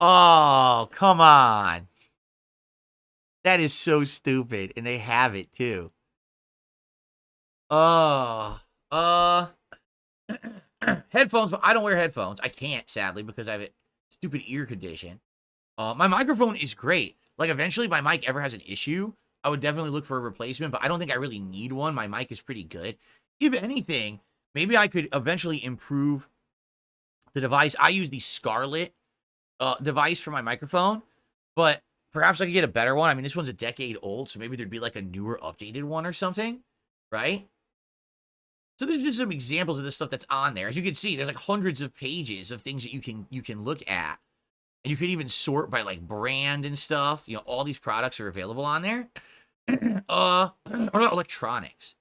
Oh, come on! That is so stupid, and they have it too. Oh, headphones, but I don't wear headphones. I can't, sadly, because I have a stupid ear condition. My microphone is great. Like, eventually, if my mic ever has an issue, I would definitely look for a replacement, but I don't think I really need one. My mic is pretty good. If anything, maybe I could eventually improve the device. I use the Scarlett device for my microphone, but perhaps I could get a better one. I mean, this one's a decade old, so maybe there'd be like a newer, updated one or something, right? So there's just some examples of the stuff that's on there. As you can see, there's like hundreds of pages of things that you can look at. And you can even sort by like brand and stuff. You know, all these products are available on there. What about electronics?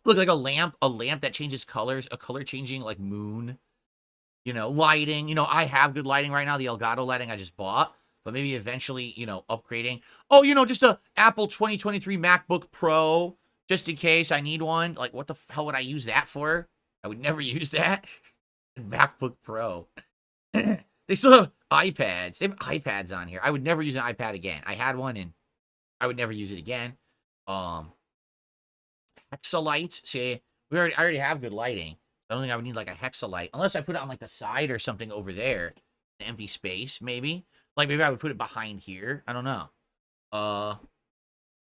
Look, like a lamp that changes colors, a color changing like moon. You know, lighting. You know, I have good lighting right now, the Elgato lighting I just bought. But maybe eventually, you know, upgrading. Oh, you know, just a Apple 2023 MacBook Pro, just in case I need one. Like, what the hell would I use that for? I would never use that. MacBook Pro. They still have iPads. They have iPads on here. I would never use an iPad again. I had one, and I would never use it again. Hexalights. See, I already have good lighting. I don't think I would need, like, a hexalight. Unless I put it on, like, the side or something over there. An empty space, maybe. Like, maybe I would put it behind here. I don't know. But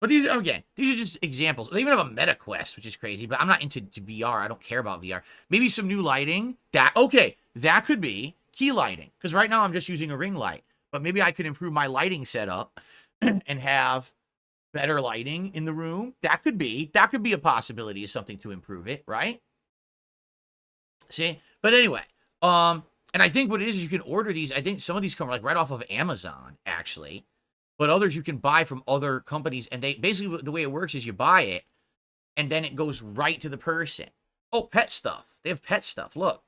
these, again, these are just examples. They even have a Meta Quest, which is crazy. But I'm not into VR. I don't care about VR. Maybe some new lighting. Okay, that could be key lighting. Because right now I'm just using a ring light. But maybe I could improve my lighting setup and have better lighting in the room. That could be a possibility of something to improve it, right? See? But anyway, And I think what it is you can order these. I think some of these come like right off of Amazon, actually. But others you can buy from other companies. And they basically, the way it works is you buy it, and then it goes right to the person. Oh, pet stuff. They have pet stuff. Look.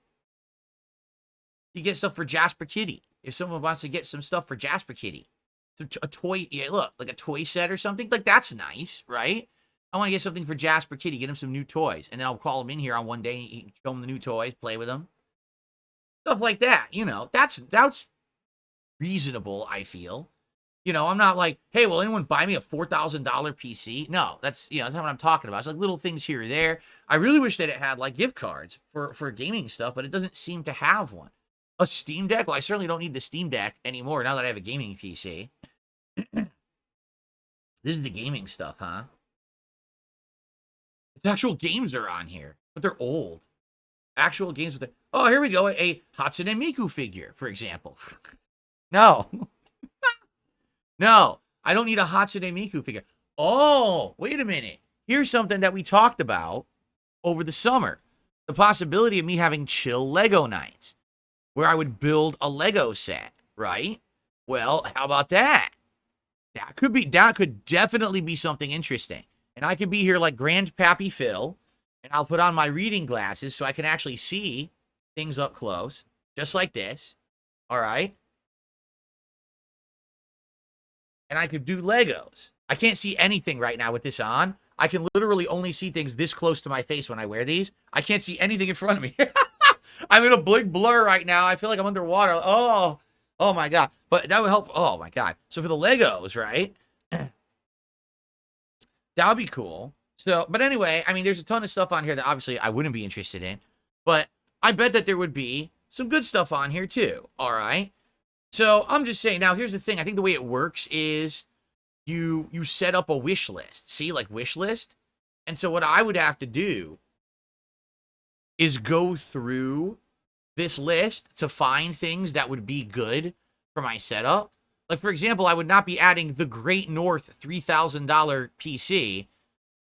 You get stuff for Jasper Kitty. If someone wants to get some stuff for Jasper Kitty. So a toy, yeah, look, like a toy set or something. Like, that's nice, right? I want to get something for Jasper Kitty. Get him some new toys. And then I'll call him in here on one day, show him the new toys, play with them. Stuff like that, you know. That's reasonable, I feel. You know, I'm not like, hey, will anyone buy me a $4,000 PC? No, that's not what I'm talking about. It's like little things here or there. I really wish that it had like gift cards for gaming stuff, but it doesn't seem to have one. A Steam Deck? Well, I certainly don't need the Steam Deck anymore now that I have a gaming PC. This is the gaming stuff, huh? It's actual games are on here, but they're old. Actual games with oh, here we go. A Hatsune Miku figure, for example. No. No, I don't need a Hatsune Miku figure. Oh, wait a minute. Here's something that we talked about over the summer. The possibility of me having chill Lego nights, where I would build a Lego set, right? Well, how about that? That could definitely be something interesting. And I could be here like Grandpappy Phil, and I'll put on my reading glasses so I can actually see things up close, just like this. All right? And I could do Legos. I can't see anything right now with this on. I can literally only see things this close to my face when I wear these. I can't see anything in front of me. I'm in a big blur right now. I feel like I'm underwater. Oh my God. But that would help. Oh my God. So for the Legos, right? That would be cool. So, but anyway, I mean, there's a ton of stuff on here that obviously I wouldn't be interested in. But I bet that there would be some good stuff on here too. All right. So I'm just saying, now here's the thing. I think the way it works is you set up a wish list. See, like wish list. And so what I would have to do is go through this list to find things that would be good for my setup. Like, for example, I would not be adding the Great North $3,000 PC.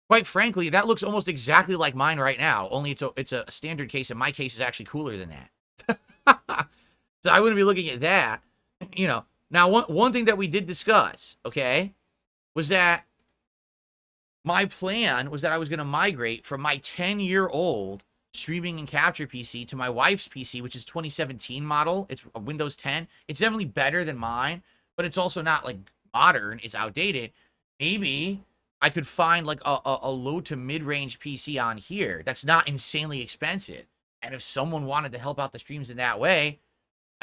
Quite frankly, that looks almost exactly like mine right now, only it's a standard case, and my case is actually cooler than that. So I wouldn't be looking at that. You know, now one thing that we did discuss, okay, was that my plan was that I was going to migrate from my 10-year-old streaming and capture PC to my wife's PC, which is 2017 model. It's a Windows 10. It's definitely better than mine, but it's also not like modern. It's outdated. Maybe I could find like a low to mid-range PC on here that's not insanely expensive. And if someone wanted to help out the streams in that way,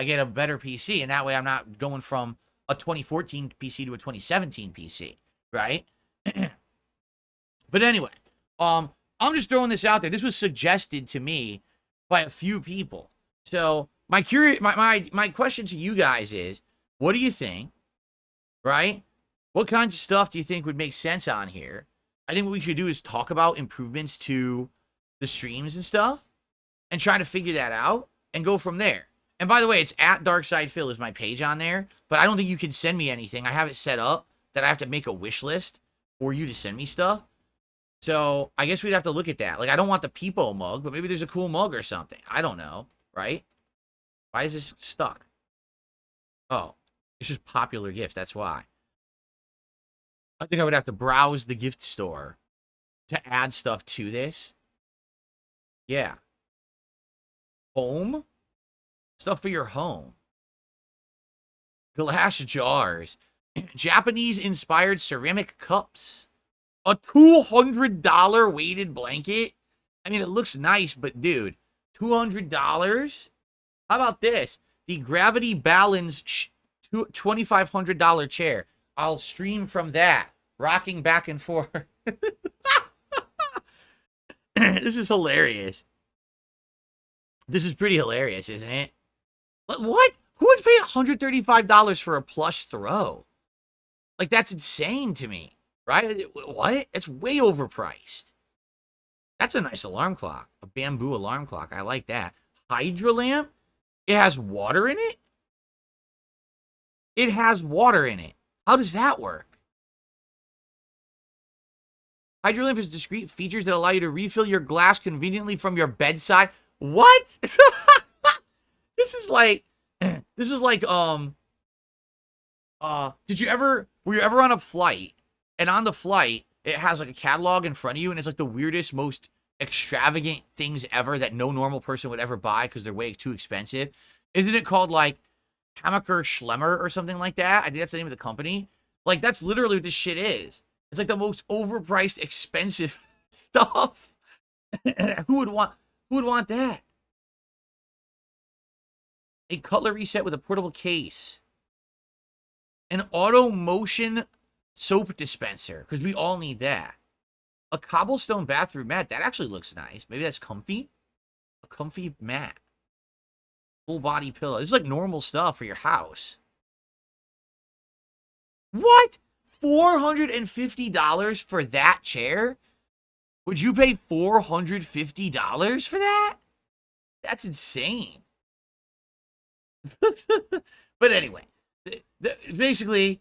I get a better PC, and that way I'm not going from a 2014 PC to a 2017 PC, right? But anyway, I'm just throwing this out there. This was suggested to me by a few people. So my question to you guys is, what do you think, right? What kinds of stuff do you think would make sense on here? I think what we should do is talk about improvements to the streams and stuff and try to figure that out and go from there. And by the way, it's at DarksidePhil is my page on there, but I don't think you can send me anything. I have it set up that I have to make a wish list for you to send me stuff. So I guess we'd have to look at that. Like, I don't want the Peepo mug, but maybe there's a cool mug or something. I don't know, right? Why is this stuck? Oh, it's just popular gifts. That's why. I think I would have to browse the gift store to add stuff to this. Yeah. Home? Stuff for your home. Glass jars. Japanese-inspired ceramic cups. A $200 weighted blanket? I mean, it looks nice, but dude, $200? How about this? The Gravity Balance $2,500 chair. I'll stream from that, rocking back and forth. This is hilarious. This is pretty hilarious, isn't it? What? Who would pay $135 for a plush throw? Like, that's insane to me, right? What? It's way overpriced. That's a nice alarm clock. A bamboo alarm clock. I like that. Hydra lamp? It has water in it? It has water in it. How does that work? Hydra lamp has discrete features that allow you to refill your glass conveniently from your bedside. What? This is like, this is like, were you ever on a flight, and on the flight, it has like a catalog in front of you, and it's like the weirdest, most extravagant things ever that no normal person would ever buy because they're way too expensive? Isn't it called like Hammacher Schlemmer or something like that? I think that's the name of the company. Like, that's literally what this shit is. It's like the most overpriced, expensive stuff. Who would want that? A cutlery set with a portable case. An auto motion soap dispenser, because we all need that. A cobblestone bathroom mat. That actually looks nice. Maybe that's comfy. A comfy mat. Full body pillow. This is like normal stuff for your house. What? $450 for that chair? Would you pay $450 for that? That's insane. But anyway, basically,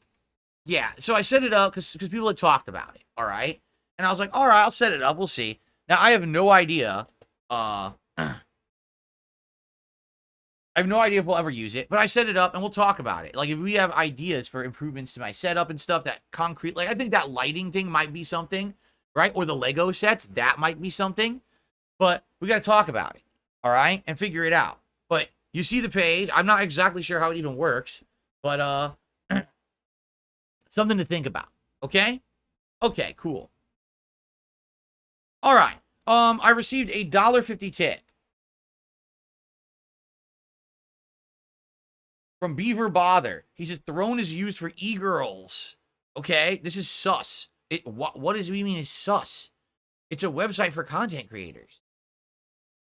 yeah. So I set it up because people had talked about it. All right. And I was like, all right, I'll set it up. We'll see. Now, I have no idea. I have no idea if we'll ever use it, but I set it up and we'll talk about it. Like, if we have ideas for improvements to my setup and stuff, that concrete, like, I think that lighting thing might be something, right? Or the Lego sets, that might be something. But we got to talk about it, all right? And figure it out. But you see the page. I'm not exactly sure how it even works, but something to think about, okay? Okay, cool. All right. I received a $1.50 tip from Beaver Bother. He says Throne is used for e-girls. Okay, this is sus. What does he mean is sus? It's a website for content creators.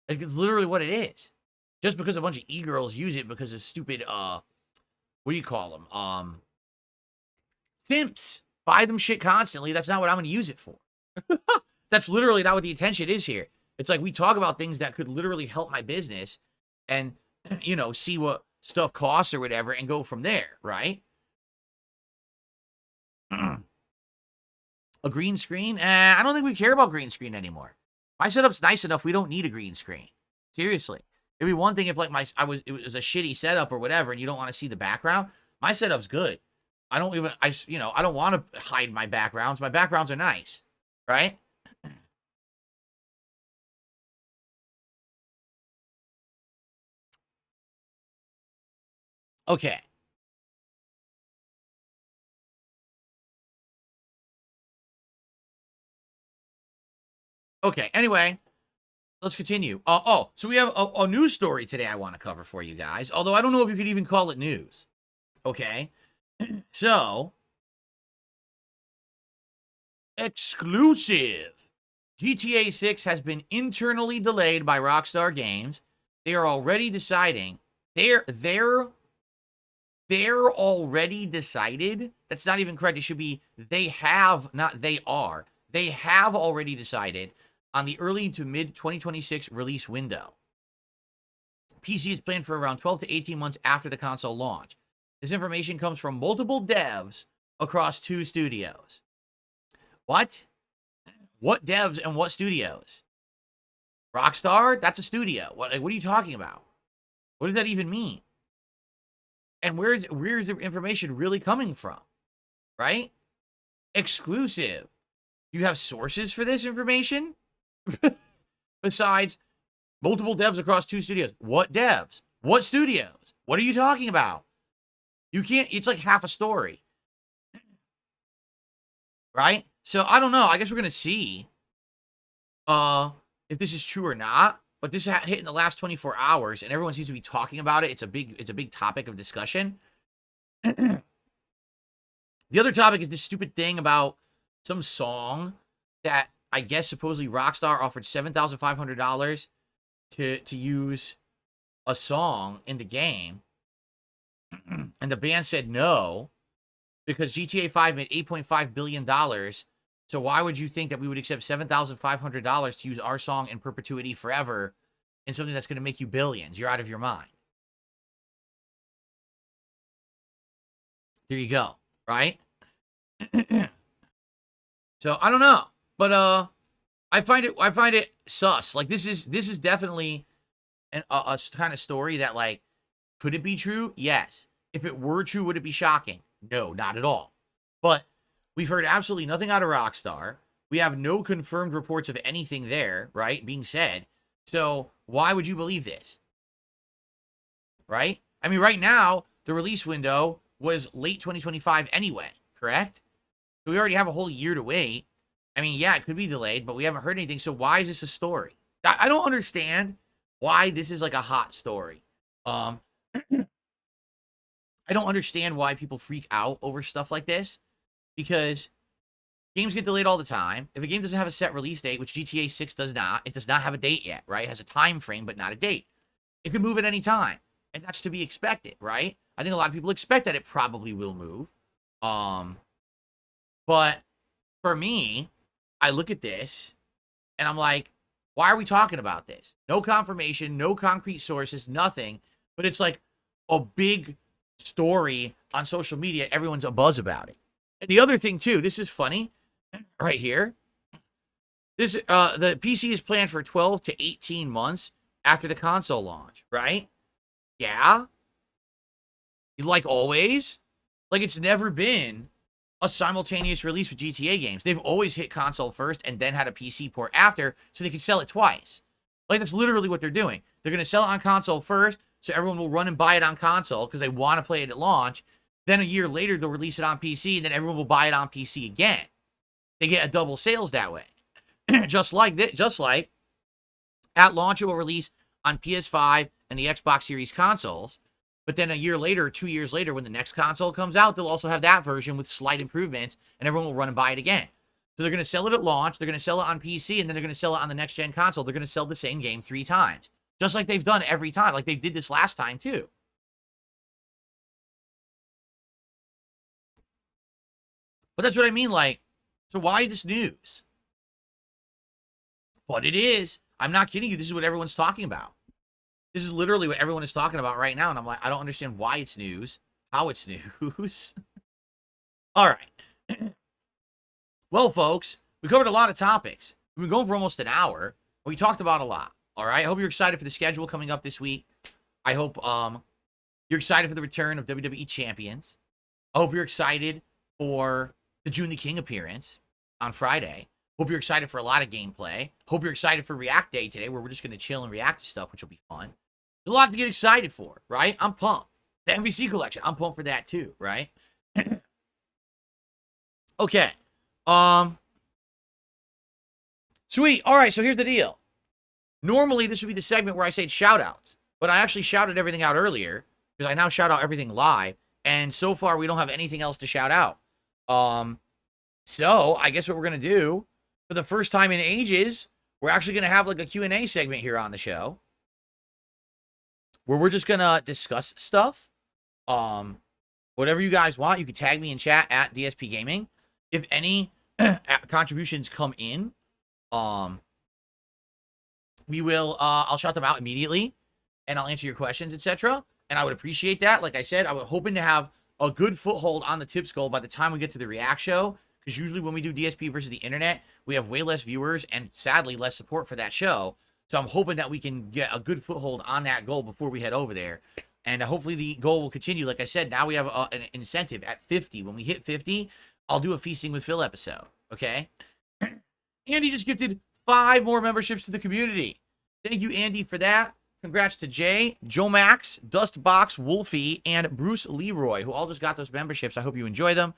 Like, it's literally what it is. Just because a bunch of e-girls use it because of stupid, what do you call them? Simps. Buy them shit constantly. That's not what I'm going to use it for. That's literally not what the intention is here. It's like we talk about things that could literally help my business and, you know, see what stuff costs or whatever and go from there, right? A green screen? I don't think we care about green screen anymore. My setup's nice enough. We don't need a green screen. Seriously. It'd be one thing if like it was a shitty setup or whatever and you don't want to see the background. My setup's good. I don't want to hide my backgrounds. My backgrounds are nice, right? Okay. Okay, anyway, let's continue. So we have a news story today I want to cover for you guys. Although I don't know if you could even call it news. Okay. So, exclusive. GTA 6 has been internally delayed by Rockstar Games. They are already deciding. They're already decided. That's not even correct. It should be they have, not they are. They have already decided on the early to mid 2026 release window. PC is planned for around 12 to 18 months after the console launch. This information comes from multiple devs across 2 studios. What? What devs and what studios? Rockstar? That's a studio. What are you talking about? What does that even mean? And where's the information really coming from? Right? Exclusive. You have sources for this information? Besides multiple devs across 2 studios. What devs? What studios? What are you talking about? You can't, it's like half a story. Right? So I don't know. I guess we're going to see if this is true or not. But this hit in the last 24 hours, and everyone seems to be talking about it. It's a big topic of discussion. The other topic is this stupid thing about some song that I guess supposedly Rockstar offered $7,500 to use a song in the game, and the band said no because GTA 5 made $8.5 billion. So why would you think that we would accept $7,500 to use our song in perpetuity forever in something that's going to make you billions? You're out of your mind. There you go, right? So I don't know, but I find it sus. Like this is definitely a kind of story that like Could it be true? Yes. If it were true, would it be shocking? No, not at all. But we've heard absolutely nothing out of Rockstar. We have no confirmed reports of anything there, right, being said. So why would you believe this? Right? I mean, right now, the release window was late 2025 anyway, correct? So we already have a whole year to wait. I mean, yeah, it could be delayed, but we haven't heard anything. So why is this a story? I don't understand why this is like a hot story. I don't understand why people freak out over stuff like this, because games get delayed all the time. If a game doesn't have a set release date, which GTA 6 does not, it does not have a date yet, right? It has a time frame, but not a date. It could move at any time, and that's to be expected, right? I think a lot of people expect that it probably will move. But for me, I look at this, and I'm like, why are we talking about this? No confirmation, no concrete sources, nothing. But it's like a big story on social media. Everyone's abuzz about it. And the other thing, too, this is funny right here. This the PC is planned for 12 to 18 months after the console launch, right? Yeah. Like always. Like it's never been a simultaneous release with GTA games. They've always hit console first and then had a PC port after so they can sell it twice. Like that's literally what they're doing. They're going to sell it on console first so everyone will run and buy it on console because they want to play it at launch. Then a year later, they'll release it on PC, and then everyone will buy it on PC again. They get a double sales that way. just like at launch, it will release on PS5 and the Xbox Series consoles. But then a year later, 2 years later, when the next console comes out, they'll also have that version with slight improvements, and everyone will run and buy it again. So they're going to sell it at launch, they're going to sell it on PC, and then they're going to sell it on the next-gen console. They're going to sell the same game 3 times. Just like they've done every time. Like they did this last time, too. But that's what I mean, like, so why is this news? But it is. I'm not kidding you. This is what everyone's talking about. This is literally what everyone is talking about right now, and I'm like, I don't understand why it's news, how it's news. All right. Well, folks, we covered a lot of topics. We've been going for almost an hour. We talked about a lot, all right? I hope you're excited for the schedule coming up this week. I hope you're excited for the return of WWE Champions. I hope you're excited for the June the King appearance on Friday. Hope you're excited for a lot of gameplay. Hope you're excited for React Day today, where we're just going to chill and react to stuff, which will be fun. There's a lot to get excited for, right? I'm pumped. The MVC collection, I'm pumped for that too, right? Okay. Sweet. All right, so here's the deal. Normally, this would be the segment where I say shout-outs, but I actually shouted everything out earlier because I now shout out everything live, and so far we don't have anything else to shout out. So I guess what we're going to do, for the first time in ages, we're actually going to have like a Q&A segment here on the show where we're just going to discuss stuff. Whatever you guys want, you can tag me in chat at DSPGaming. If any contributions come in, we will, I'll shout them out immediately and I'll answer your questions, etc. And I would appreciate that. Like I said, I was hoping to have a good foothold on the Tips goal by the time we get to the React show. Because usually when we do DSP versus the internet, we have way less viewers and sadly less support for that show. So I'm hoping that we can get a good foothold on that goal before we head over there. And hopefully the goal will continue. Like I said, now we have an incentive at 50. When we hit 50, I'll do a Feasting with Phil episode. Okay? Andy just gifted 5 more memberships to the community. Thank you, Andy, for that. Congrats to Jay, Joe Max, Dustbox, Wolfie, and Bruce Leroy, who all just got those memberships. I hope you enjoy them.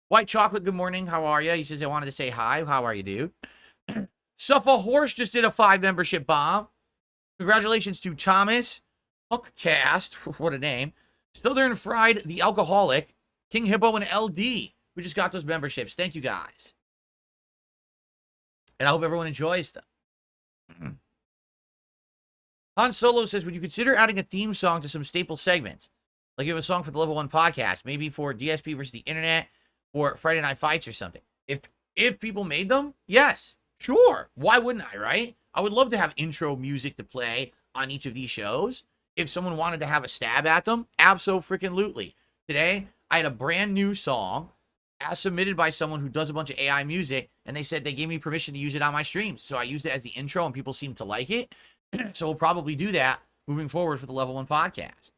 White Chocolate, good morning. How are you? He says, I wanted to say hi. How are you, dude? Suffa Horse just did a 5 membership bomb. Congratulations to Thomas. Hookcast, what a name. Still there and Fried, the Alcoholic, King Hippo, and LD, who just got those memberships. Thank you, guys. And I hope everyone enjoys them. Han Solo says, would you consider adding a theme song to some staple segments? Like you have a song for the Level 1 podcast, maybe for DSP versus the internet, or Friday Night Fights or something. If people made them, yes, sure. Why wouldn't I, right? I would love to have intro music to play on each of these shows. If someone wanted to have a stab at them, abso-freaking-lutely. Today, I had a brand new song as submitted by someone who does a bunch of AI music, and they said they gave me permission to use it on my streams. So I used it as the intro, and people seem to like it. So we'll probably do that moving forward for the Level 1 podcast.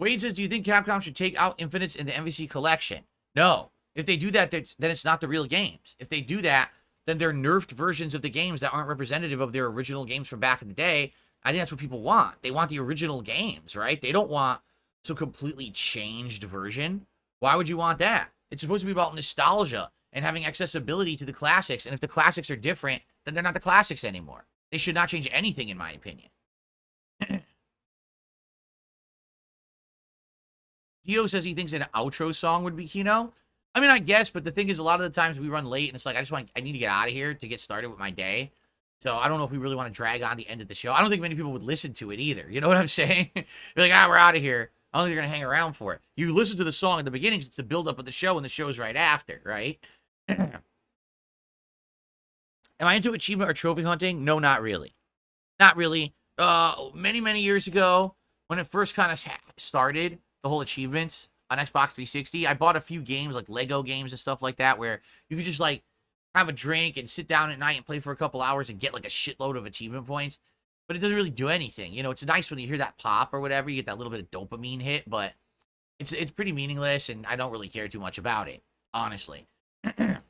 Wade says, do you think Capcom should take out Infinites in the MVC collection? No. If they do that, then it's not the real games. If they do that, then they're nerfed versions of the games that aren't representative of their original games from back in the day. I think that's what people want. They want the original games, right? They don't want some completely changed version. Why would you want that? It's supposed to be about nostalgia and having accessibility to the classics. And if the classics are different, then they're not the classics anymore. They should not change anything, in my opinion. Dio says he thinks an outro song would be Kino. I mean, I guess, but the thing is, a lot of the times we run late, and it's like, I need to get out of here to get started with my day. So I don't know if we really want to drag on the end of the show. I don't think many people would listen to it either. You know what I'm saying? You're like, we're out of here. I don't think they're going to hang around for it. You listen to the song at the beginning, it's the build-up of the show, and the show's right after, right? Am I into achievement or trophy hunting? No, not really. Not really. Many, many years ago, when it first kind of started, the whole achievements on Xbox 360, I bought a few games, like Lego games and stuff like that, where you could just, like, have a drink and sit down at night and play for a couple hours and get, like, a shitload of achievement points. But it doesn't really do anything. You know, it's nice when you hear that pop or whatever, you get that little bit of dopamine hit, but it's pretty meaningless, and I don't really care too much about it, honestly. Did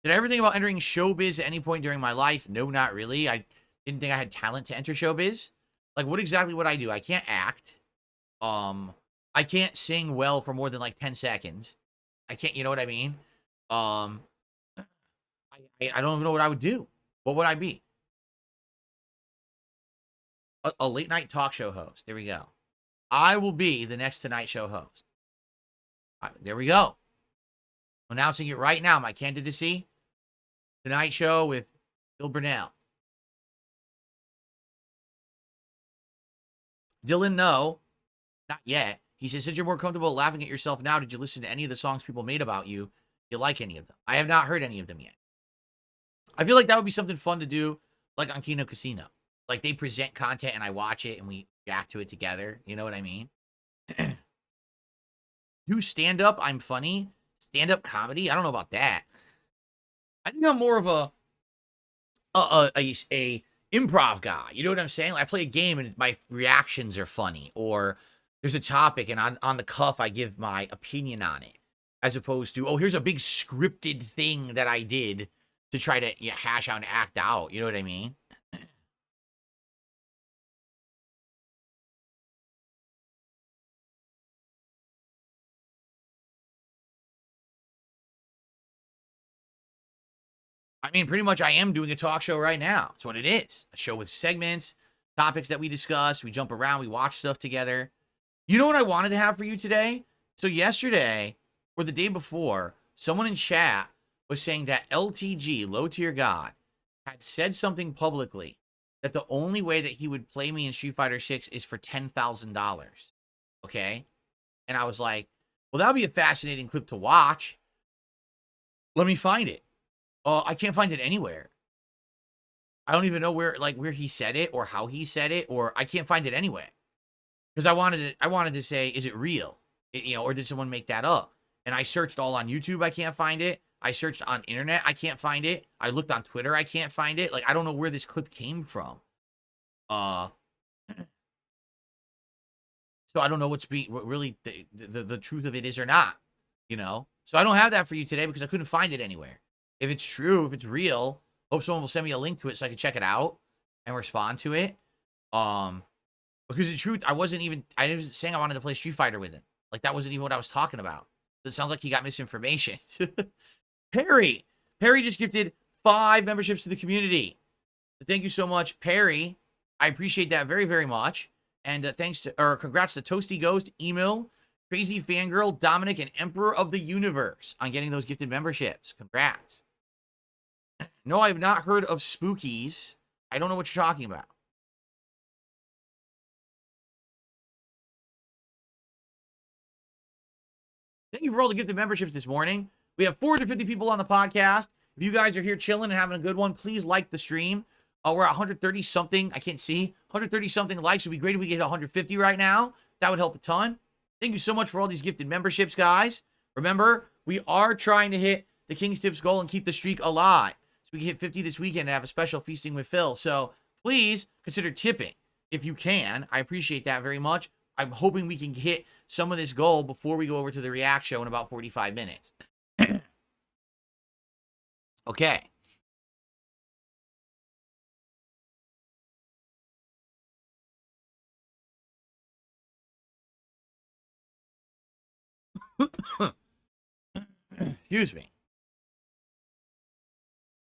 I ever think about entering showbiz at any point during my life? No, not really. I didn't think I had talent to enter showbiz. Like, what exactly would I do? I can't act. I can't sing well for more than, like, 10 seconds. I can't, you know what I mean? I don't even know what I would do. What would I be? A late night talk show host. There we go. I will be the next Tonight Show host. There we go. Announcing it right now. My candidacy. Tonight Show with Bill Burnell. Dylan, no. Not yet. He says, since you're more comfortable laughing at yourself now, did you listen to any of the songs people made about you? Do you like any of them? I have not heard any of them yet. I feel like that would be something fun to do, like on Kino Casino. Like, they present content and I watch it and we react to it together. You know what I mean? Do stand-up. I'm funny. Stand-up comedy. I don't know about that. I think I'm more of a improv guy. You know what I'm saying? Like, I play a game and my reactions are funny, or there's a topic and on the cuff I give my opinion on it, as opposed to, oh, here's a big scripted thing that I did to try to hash out and act out. You know what I mean? I mean, pretty much I am doing a talk show right now. That's what it is. A show with segments, topics that we discuss. We jump around. We watch stuff together. You know what I wanted to have for you today? So yesterday, or the day before, someone in chat was saying that LTG, Low Tier God, had said something publicly that the only way that he would play me in Street Fighter 6 is for $10,000. Okay? And I was like, well, that would be a fascinating clip to watch. Let me find it. I can't find it anywhere. I don't even know where he said it or how he said it, or I can't find it anywhere. Because I wanted to say, is it real? Or did someone make that up? And I searched all on YouTube, I can't find it. I searched on internet, I can't find it. I looked on Twitter, I can't find it. Like, I don't know where this clip came from. So I don't know what really the truth of it is or not, So I don't have that for you today because I couldn't find it anywhere. If it's true, if it's real, hope someone will send me a link to it so I can check it out and respond to it. Because the truth, I wasn't saying I wanted to play Street Fighter with him. Like, that wasn't even what I was talking about. It sounds like he got misinformation. Perry just gifted 5 memberships to the community. So thank you so much, Perry. I appreciate that very, very much. And congrats to Toasty Ghost, Emil, Crazy Fangirl, Dominic, and Emperor of the Universe on getting those gifted memberships. Congrats. No, I have not heard of Spookies. I don't know what you're talking about. Thank you for all the gifted memberships this morning. We have 450 people on the podcast. If you guys are here chilling and having a good one, please like the stream. We're at 130 something. I can't see. 130 something likes. It would be great if we get 150 right now. That would help a ton. Thank you so much for all these gifted memberships, guys. Remember, we are trying to hit the King's Tips goal and keep the streak alive. So we can hit 50 this weekend and have a special Feasting with Phil. So please consider tipping. if you can. I appreciate that very much. I'm hoping we can hit some of this goal before we go over to the React show in about 45 minutes. Okay. Excuse me.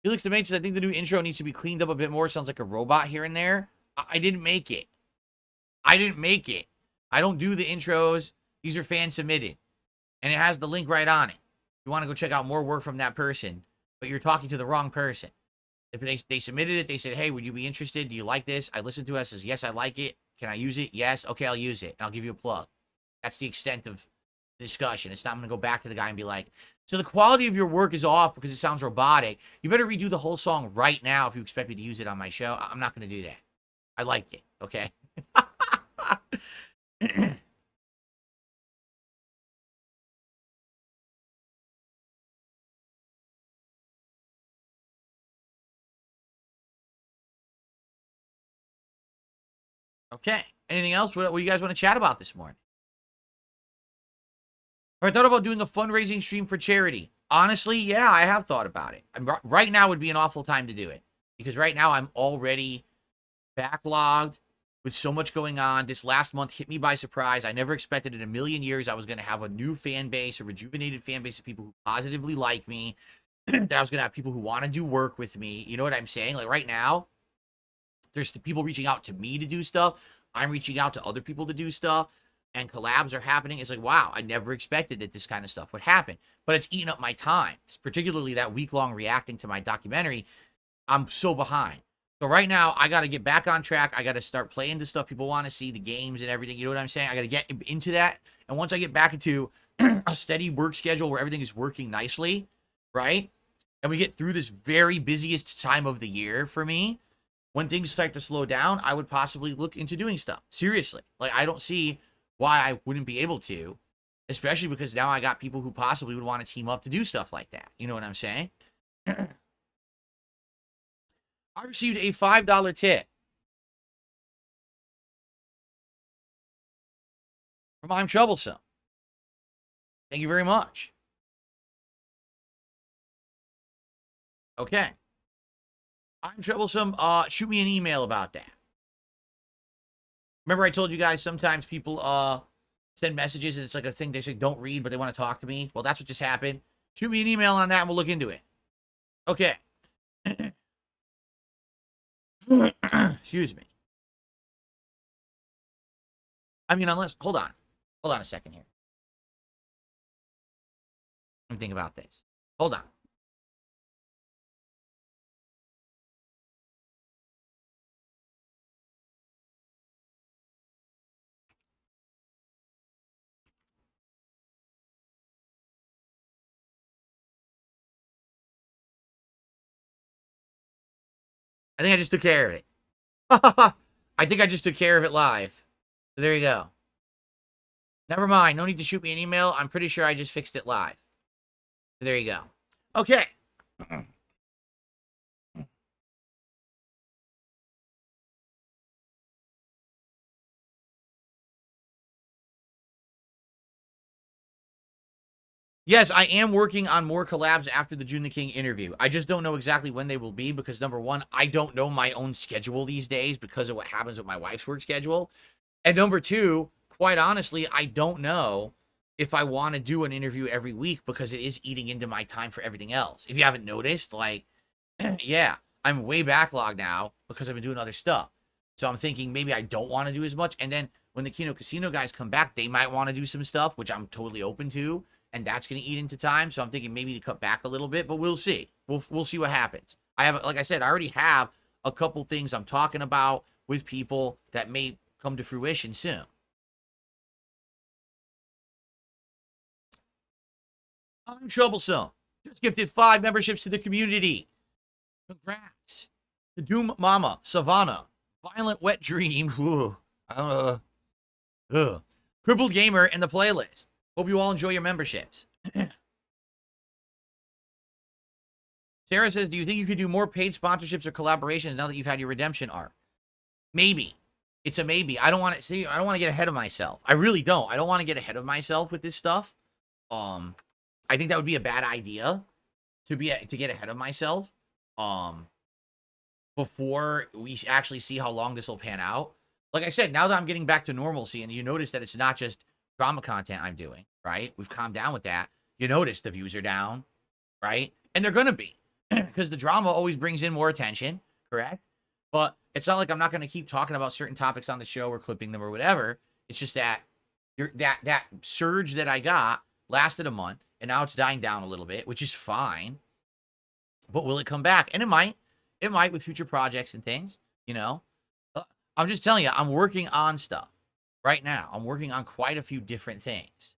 Felix DeMaine says, I think the new intro needs to be cleaned up a bit more. It sounds like a robot here and there. I didn't make it. I didn't make it. I don't do the intros. These are fan submitted. And it has the link right on it. You want to go check out more work from that person, but you're talking to the wrong person. If they submitted it, they said, hey, would you be interested? Do you like this? I listened to it. I says, yes, I like it. Can I use it? Yes. Okay, I'll use it. And I'll give you a plug. That's the extent of the discussion. It's not I'm going to go back to the guy and be like, so the quality of your work is off because it sounds robotic. You better redo the whole song right now if you expect me to use it on my show. I'm not going to do that. I like it. Okay. Okay. Anything else? What do you guys want to chat about this morning? I thought about doing a fundraising stream for charity. Honestly, yeah, I have thought about it. Right now would be an awful time to do it because right now I'm already backlogged with so much going on. This last month hit me by surprise. I never expected in a million years I was going to have a new fan base, a rejuvenated fan base of people who positively like me, that I was going to have people who want to do work with me. You know what I'm saying? Like right now, there's the people reaching out to me to do stuff. I'm reaching out to other people to do stuff. And collabs are happening. It's like, wow, I never expected that this kind of stuff would happen. But it's eating up my time. It's particularly that week-long reacting to my documentary. I'm so behind. So right now, I got to get back on track. I got to start playing the stuff people want to see, the games and everything. You know what I'm saying? I got to get into that. And once I get back into a steady work schedule where everything is working nicely, right? And we get through this very busiest time of the year for me, when things start to slow down, I would possibly look into doing stuff. Seriously. Like, I don't see why I wouldn't be able to, especially because now I got people who possibly would want to team up to do stuff like that. You know what I'm saying? I received a $5 tip from I'm Troublesome. Thank you very much. Okay. I'm Troublesome. Shoot me an email about that. Remember I told you guys sometimes people send messages and it's like a thing they say don't read, but they want to talk to me? Well, that's what just happened. Shoot me an email on that and we'll look into it. Okay. Excuse me. I mean, unless... Hold on. Hold on a second here. Let me think about this. Hold on. I think I just took care of it. I think I just took care of it live. So there you go. Never mind. No need to shoot me an email. I'm pretty sure I just fixed it live. So there you go. Okay. Yes, I am working on more collabs after the June the King interview. I just don't know exactly when they will be because, number one, I don't know my own schedule these days because of what happens with my wife's work schedule. And number two, quite honestly, I don't know if I want to do an interview every week because it is eating into my time for everything else. If you haven't noticed, like, yeah, I'm way backlogged now because I've been doing other stuff. So I'm thinking maybe I don't want to do as much. And then when the Kino Casino guys come back, they might want to do some stuff, which I'm totally open to. And that's going to eat into time. So I'm thinking maybe to cut back a little bit, but we'll see. We'll see what happens. I have, like I said, I already have a couple things I'm talking about with people that may come to fruition soon. I'm Troublesome. Just gifted 5 memberships to the community. Congrats. The Doom Mama, Savannah, Violent Wet Dream, Crippled Gamer, and the playlist. Hope you all enjoy your memberships. Sarah says, do you think you could do more paid sponsorships or collaborations now that you've had your redemption arc? Maybe. It's a maybe. I don't want to see. I don't want to get ahead of myself. I really don't. I don't want to get ahead of myself with this stuff. I think that would be a bad idea to get ahead of myself. Before we actually see how long this will pan out. Like I said, now that I'm getting back to normalcy, and you notice that it's not just drama content I'm doing, right? We've calmed down with that. You notice the views are down, right? And they're going to be, because the drama always brings in more attention, correct? But it's not like I'm not going to keep talking about certain topics on the show or clipping them or whatever. It's just that that surge that I got lasted a month, and now it's dying down a little bit, which is fine. But will it come back? And it might. It might with future projects and things, you know. I'm just telling you, I'm working on stuff right now. I'm working on quite a few different things.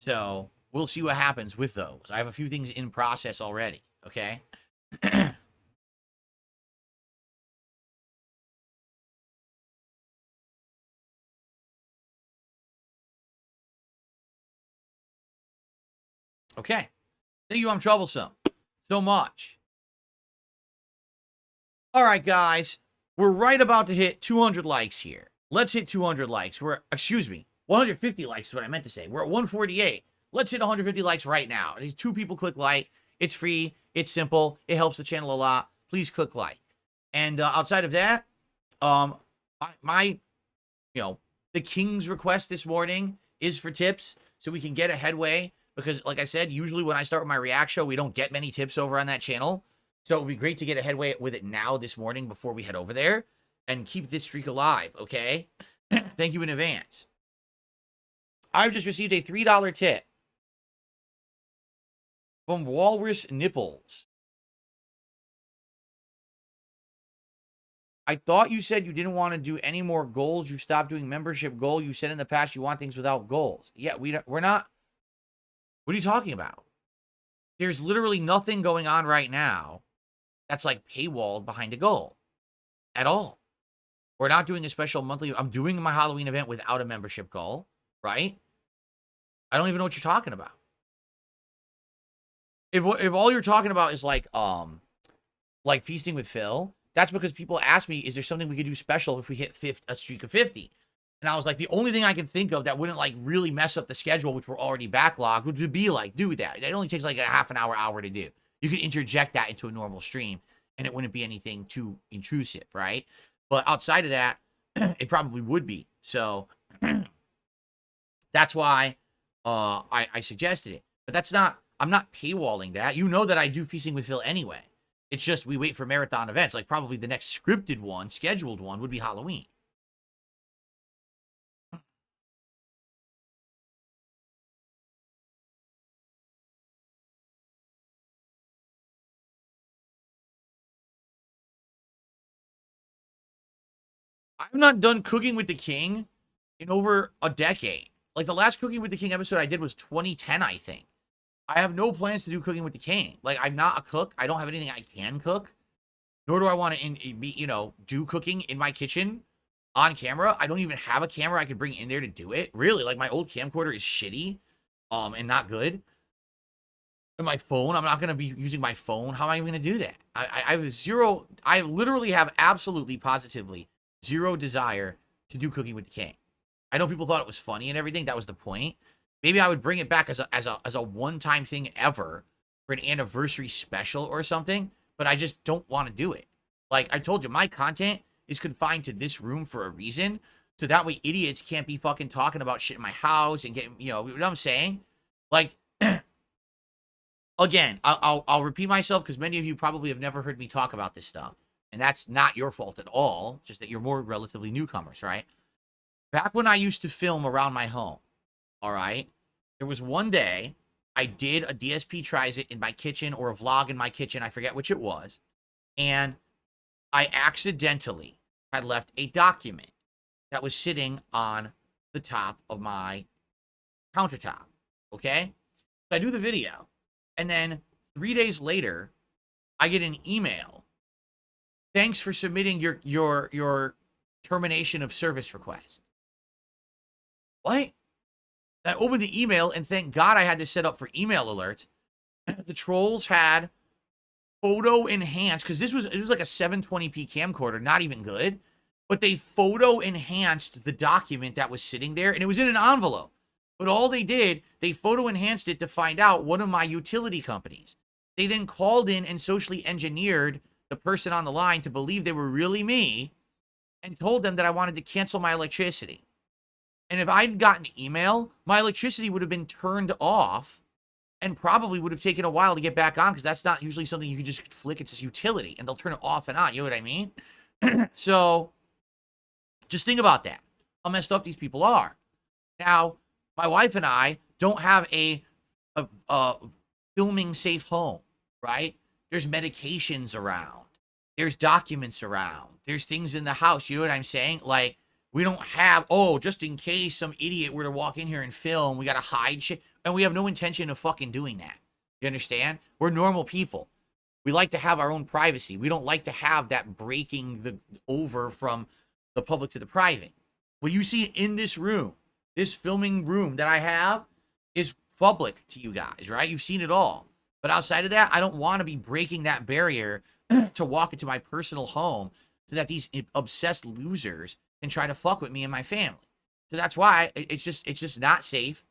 So we'll see what happens with those. I have a few things in process already, okay? Okay. Thank you, I'm troublesome. So much. All right, guys. We're right about to hit 200 likes here. Let's hit 200 likes. 150 likes is what I meant to say. We're at 148. Let's hit 150 likes right now. These 2 people click like. It's free. It's simple. It helps the channel a lot. Please click like. And outside of that, the King's request this morning is for tips so we can get a headway. Because, like I said, usually when I start with my React show, we don't get many tips over on that channel. So it would be great to get a headway with it now this morning before we head over there and keep this streak alive, okay? Thank you in advance. I've just received a $3 tip from Walrus Nipples. I thought you said you didn't want to do any more goals. You stopped doing membership goal. You said in the past you want things without goals. Yeah, we're not. What are you talking about? There's literally nothing going on right now that's like paywalled behind a goal at all. We're not doing a special monthly. I'm doing my Halloween event without a membership goal, right? I don't even know what you're talking about. If all you're talking about is like Feasting with Phil, that's because people ask me, is there something we could do special if we hit a streak of 50? And I was like, the only thing I can think of that wouldn't like really mess up the schedule, which we're already backlogged, would be like, do that. It only takes like a half an hour to do. You could interject that into a normal stream and it wouldn't be anything too intrusive, right? But outside of that, it probably would be. So that's why I suggested it. But that's not, I'm not paywalling that. You know that I do Feasting with Phil anyway. It's just we wait for marathon events. Like probably the next scripted one, scheduled one would be Halloween. I've not done Cooking with the King in over a decade. Like the last Cooking with the King episode I did was 2010, I think. I have no plans to do Cooking with the King. Like I'm not a cook. I don't have anything I can cook. Nor do I want to do cooking in my kitchen on camera. I don't even have a camera I could bring in there to do it. Really, like my old camcorder is shitty and not good. And my phone, I'm not going to be using my phone. How am I even going to do that? I literally have absolutely, positively zero desire to do Cooking with the King. I know people thought it was funny and everything. That was the point. Maybe I would bring it back as a one-time thing ever for an anniversary special or something, but I just don't want to do it. Like I told you, my content is confined to this room for a reason, so that way idiots can't be fucking talking about shit in my house and getting, you know what I'm saying? Like, again, I'll repeat myself because many of you probably have never heard me talk about this stuff. And that's not your fault at all, just that you're more relatively newcomers, right? Back when I used to film around my home, all right, there was one day I did a DSP Tries It in my kitchen or a vlog in my kitchen. I forget which it was. And I accidentally had left a document that was sitting on the top of my countertop, okay? So I do the video. And then 3 days later, I get an email. Thanks for submitting your termination of service request. What? I opened the email, and thank God I had this set up for email alerts. The trolls had photo enhanced, because it was like a 720p camcorder, not even good. but they photo enhanced the document that was sitting there, and it was in an envelope. But all they did, they photo enhanced it to find out one of my utility companies. They then called in and socially engineered the person on the line to believe they were really me and told them that I wanted to cancel my electricity. And if I'd gotten an email, my electricity would have been turned off and probably would have taken a while to get back on, because that's not usually something you can just flick. It's a utility, and they'll turn it off and on. You know what I mean? So just think about that. How messed up these people are. Now, my wife and I don't have a filming safe home, right? There's medications around. There's documents around. There's things in the house. You know what I'm saying? Like, we don't have, oh, just in case some idiot were to walk in here and film, we got to hide shit. And we have no intention of fucking doing that. You understand? We're normal people. We like to have our own privacy. We don't like to have that breaking the over from the public to the private. What you see in this room, this filming room that I have, is public to you guys, right? You've seen it all. But outside of that, I don't want to be breaking that barrier to walk into my personal home so that these obsessed losers can try to fuck with me and my family. So that's why it's just not safe.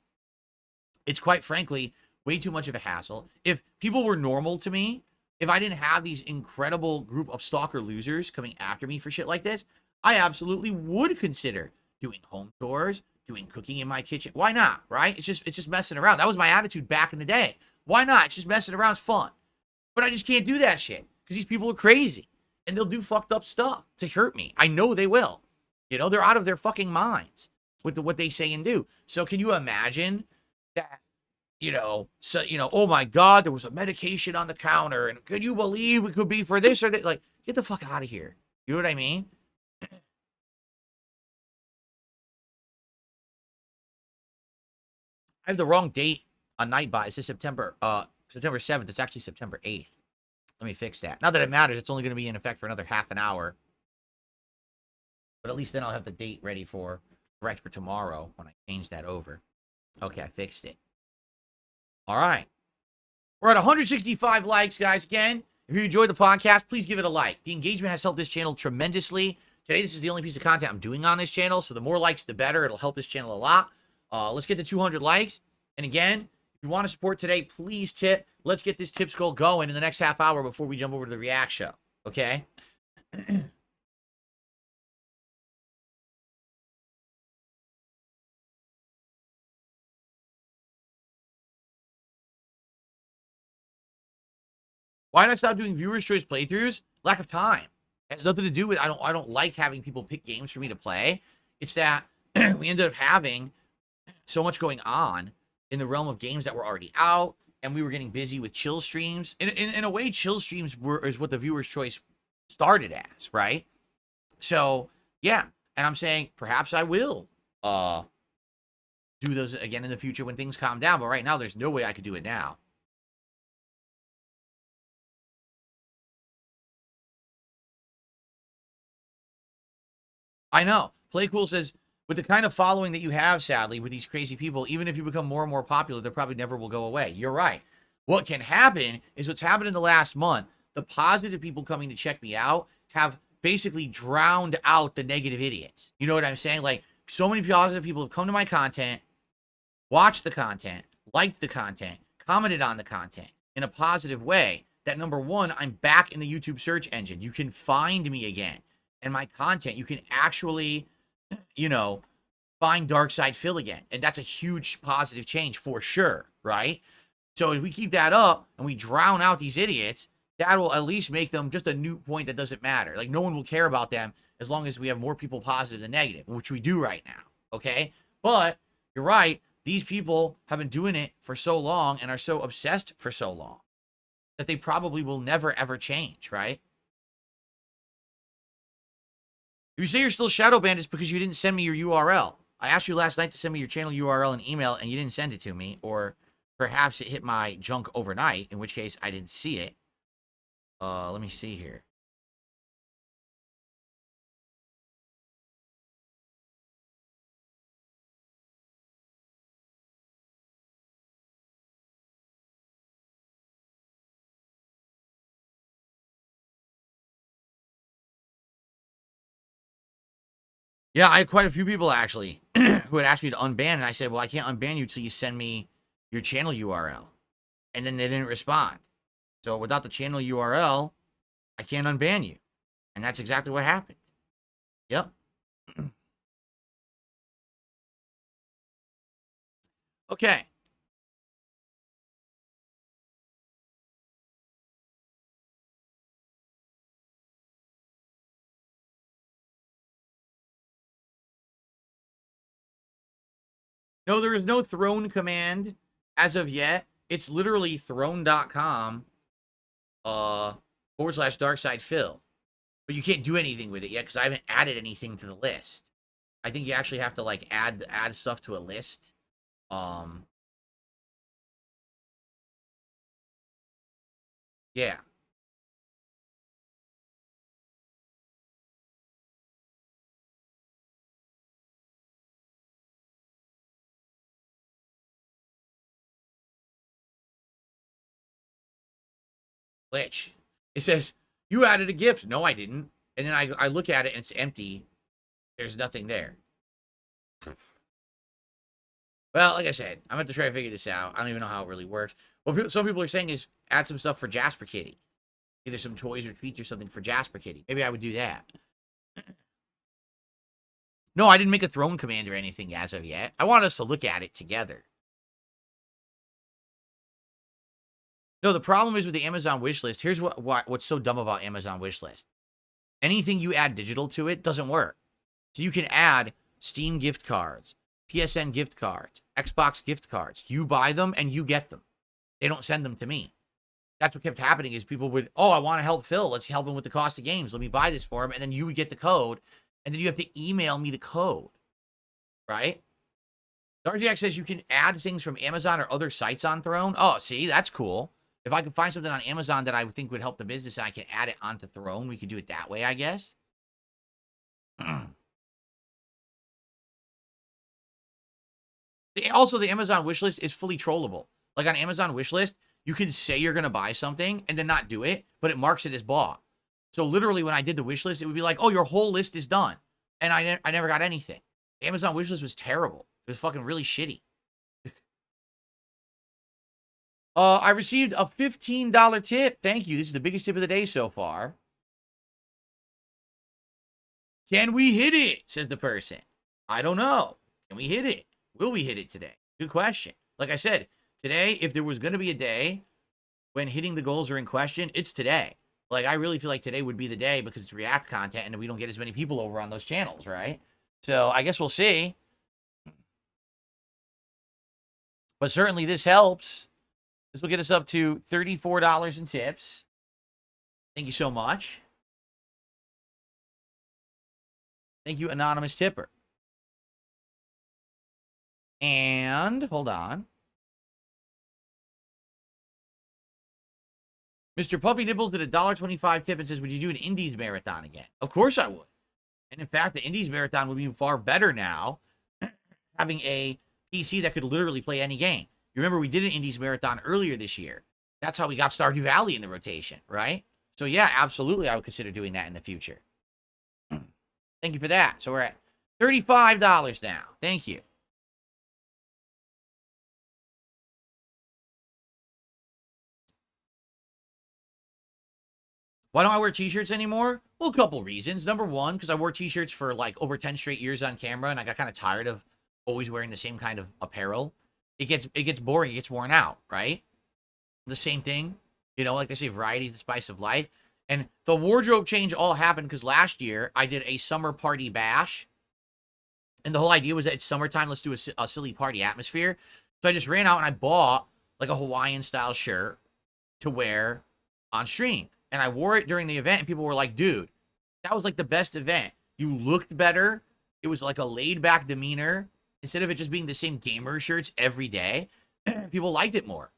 It's quite frankly way too much of a hassle. If people were normal to me, if I didn't have these incredible group of stalker losers coming after me for shit like this, I absolutely would consider doing home tours, doing cooking in my kitchen. Why not, right? It's just messing around. That was my attitude back in the day. Why not? It's just messing around. It's fun. But I just can't do that shit because these people are crazy and they'll do fucked up stuff to hurt me. I know they will. You know, they're out of their fucking minds with what they say and do. So can you imagine that, oh my God, there was a medication on the counter, and can you believe it could be for this or that? Like, get the fuck out of here. You know what I mean? I have the wrong date on Nightbot. It says September 7th. It's actually September 8th. Let me fix that. Not that it matters. It's only going to be in effect for another half an hour. But at least then I'll have the date ready for tomorrow when I change that over. Okay, I fixed it. All right. We're at 165 likes, guys. Again, if you enjoyed the podcast, please give it a like. The engagement has helped this channel tremendously. Today, this is the only piece of content I'm doing on this channel, so the more likes, the better. It'll help this channel a lot. Let's get to 200 likes. And again, if you want to support today, please tip. Let's get this tip skull going in the next half hour before we jump over to the React show. Okay? Why not stop doing viewers' choice playthroughs? Lack of time. It has nothing to do with I don't like having people pick games for me to play. It's that we ended up having so much going on in the realm of games that were already out, and we were getting busy with chill streams. In a way, chill streams is what the viewer's choice started as, right? So yeah, and I'm saying perhaps I will do those again in the future when things calm down. But right now, there's no way I could do it now. I know. Playcool says, with the kind of following that you have, sadly, with these crazy people, even if you become more and more popular, they probably never will go away. You're right. What can happen is what's happened in the last month. The positive people coming to check me out have basically drowned out the negative idiots. You know what I'm saying? Like, so many positive people have come to my content, watched the content, liked the content, commented on the content in a positive way that, number one, I'm back in the YouTube search engine. You can find me again. And my content, you can actually, find Dark Side Phil again. And that's a huge positive change for sure, right? So if we keep that up and we drown out these idiots, that will at least make them just a new point that doesn't matter. Like, no one will care about them as long as we have more people positive than negative, which we do right now, okay? But you're right. These people have been doing it for so long and are so obsessed for so long that they probably will never, ever change, right? If you say you're still shadow banned, it's because you didn't send me your URL. I asked you last night to send me your channel URL and email, and you didn't send it to me. Or perhaps it hit my junk overnight, in which case I didn't see it. Let me see here. Yeah, I had quite a few people actually who had asked me to unban, and I said, well, I can't unban you till you send me your channel URL. And then they didn't respond. So without the channel URL, I can't unban you. And that's exactly what happened. Yep. Okay. No, there is no throne command as of yet. It's literally throne.com /darksidephil. But you can't do anything with it yet because I haven't added anything to the list. I think you actually have to like add stuff to a list. Yeah. Glitch. It says, you added a gift. No, I didn't. And then I look at it and it's empty. There's nothing there. Well, like I said, I'm going to try to figure this out. I don't even know how it really works. What some people are saying is add some stuff for Jasper Kitty. Either some toys or treats or something for Jasper Kitty. Maybe I would do that. No, I didn't make a throne command or anything as of yet. I want us to look at it together. No, the problem is with the Amazon wishlist. Here's what's so dumb about Amazon wishlist. Anything you add digital to it doesn't work. So you can add Steam gift cards, PSN gift cards, Xbox gift cards. You buy them and you get them. They don't send them to me. That's what kept happening is people would, oh, I want to help Phil. Let's help him with the cost of games. Let me buy this for him. And then you would get the code. And then you have to email me the code. Right? Darjack says you can add things from Amazon or other sites on Throne. Oh, see, that's cool. If I could find something on Amazon that I would think would help the business and I can add it onto Throne, we could do it that way, I guess. Also, the Amazon wishlist is fully trollable. Like on Amazon wishlist, you can say you're going to buy something and then not do it, but it marks it as bought. So literally when I did the wishlist, it would be like, oh, your whole list is done. And I never got anything. The Amazon wishlist was terrible. It was fucking really shitty. I received a $15 tip. Thank you. This is the biggest tip of the day so far. Can we hit it? Says the person. I don't know. Can we hit it? Will we hit it today? Good question. Like I said, today, if there was going to be a day when hitting the goals are in question, it's today. Like, I really feel like today would be the day because it's React content and we don't get as many people over on those channels, right? So, I guess we'll see. But certainly this helps. This will get us up to $34 in tips. Thank you so much. Thank you, Anonymous Tipper. And, hold on. Mr. Puffy Nibbles did a $1.25 tip and says, would you do an Indies marathon again? Of course I would. And in fact, the Indies marathon would be far better now, having a PC that could literally play any game. You remember we did an Indies marathon earlier this year. That's how we got Stardew Valley in the rotation, right? So yeah, absolutely, I would consider doing that in the future. Thank you for that. So we're at $35 now. Thank you. Why don't I wear t-shirts anymore? Well, a couple reasons. Number one, because I wore t-shirts for like over 10 straight years on camera, and I got kind of tired of always wearing the same kind of apparel. It gets boring. It gets worn out, right? The same thing. You know, like they say, variety is the spice of life. And the wardrobe change all happened because last year I did a summer party bash. And the whole idea was that it's summertime. Let's do a silly party atmosphere. So I just ran out and I bought like a Hawaiian style shirt to wear on stream. And I wore it during the event and people were like, dude, that was like the best event. You looked better. It was like a laid back demeanor. Instead of it just being the same gamer shirts every day, people liked it more.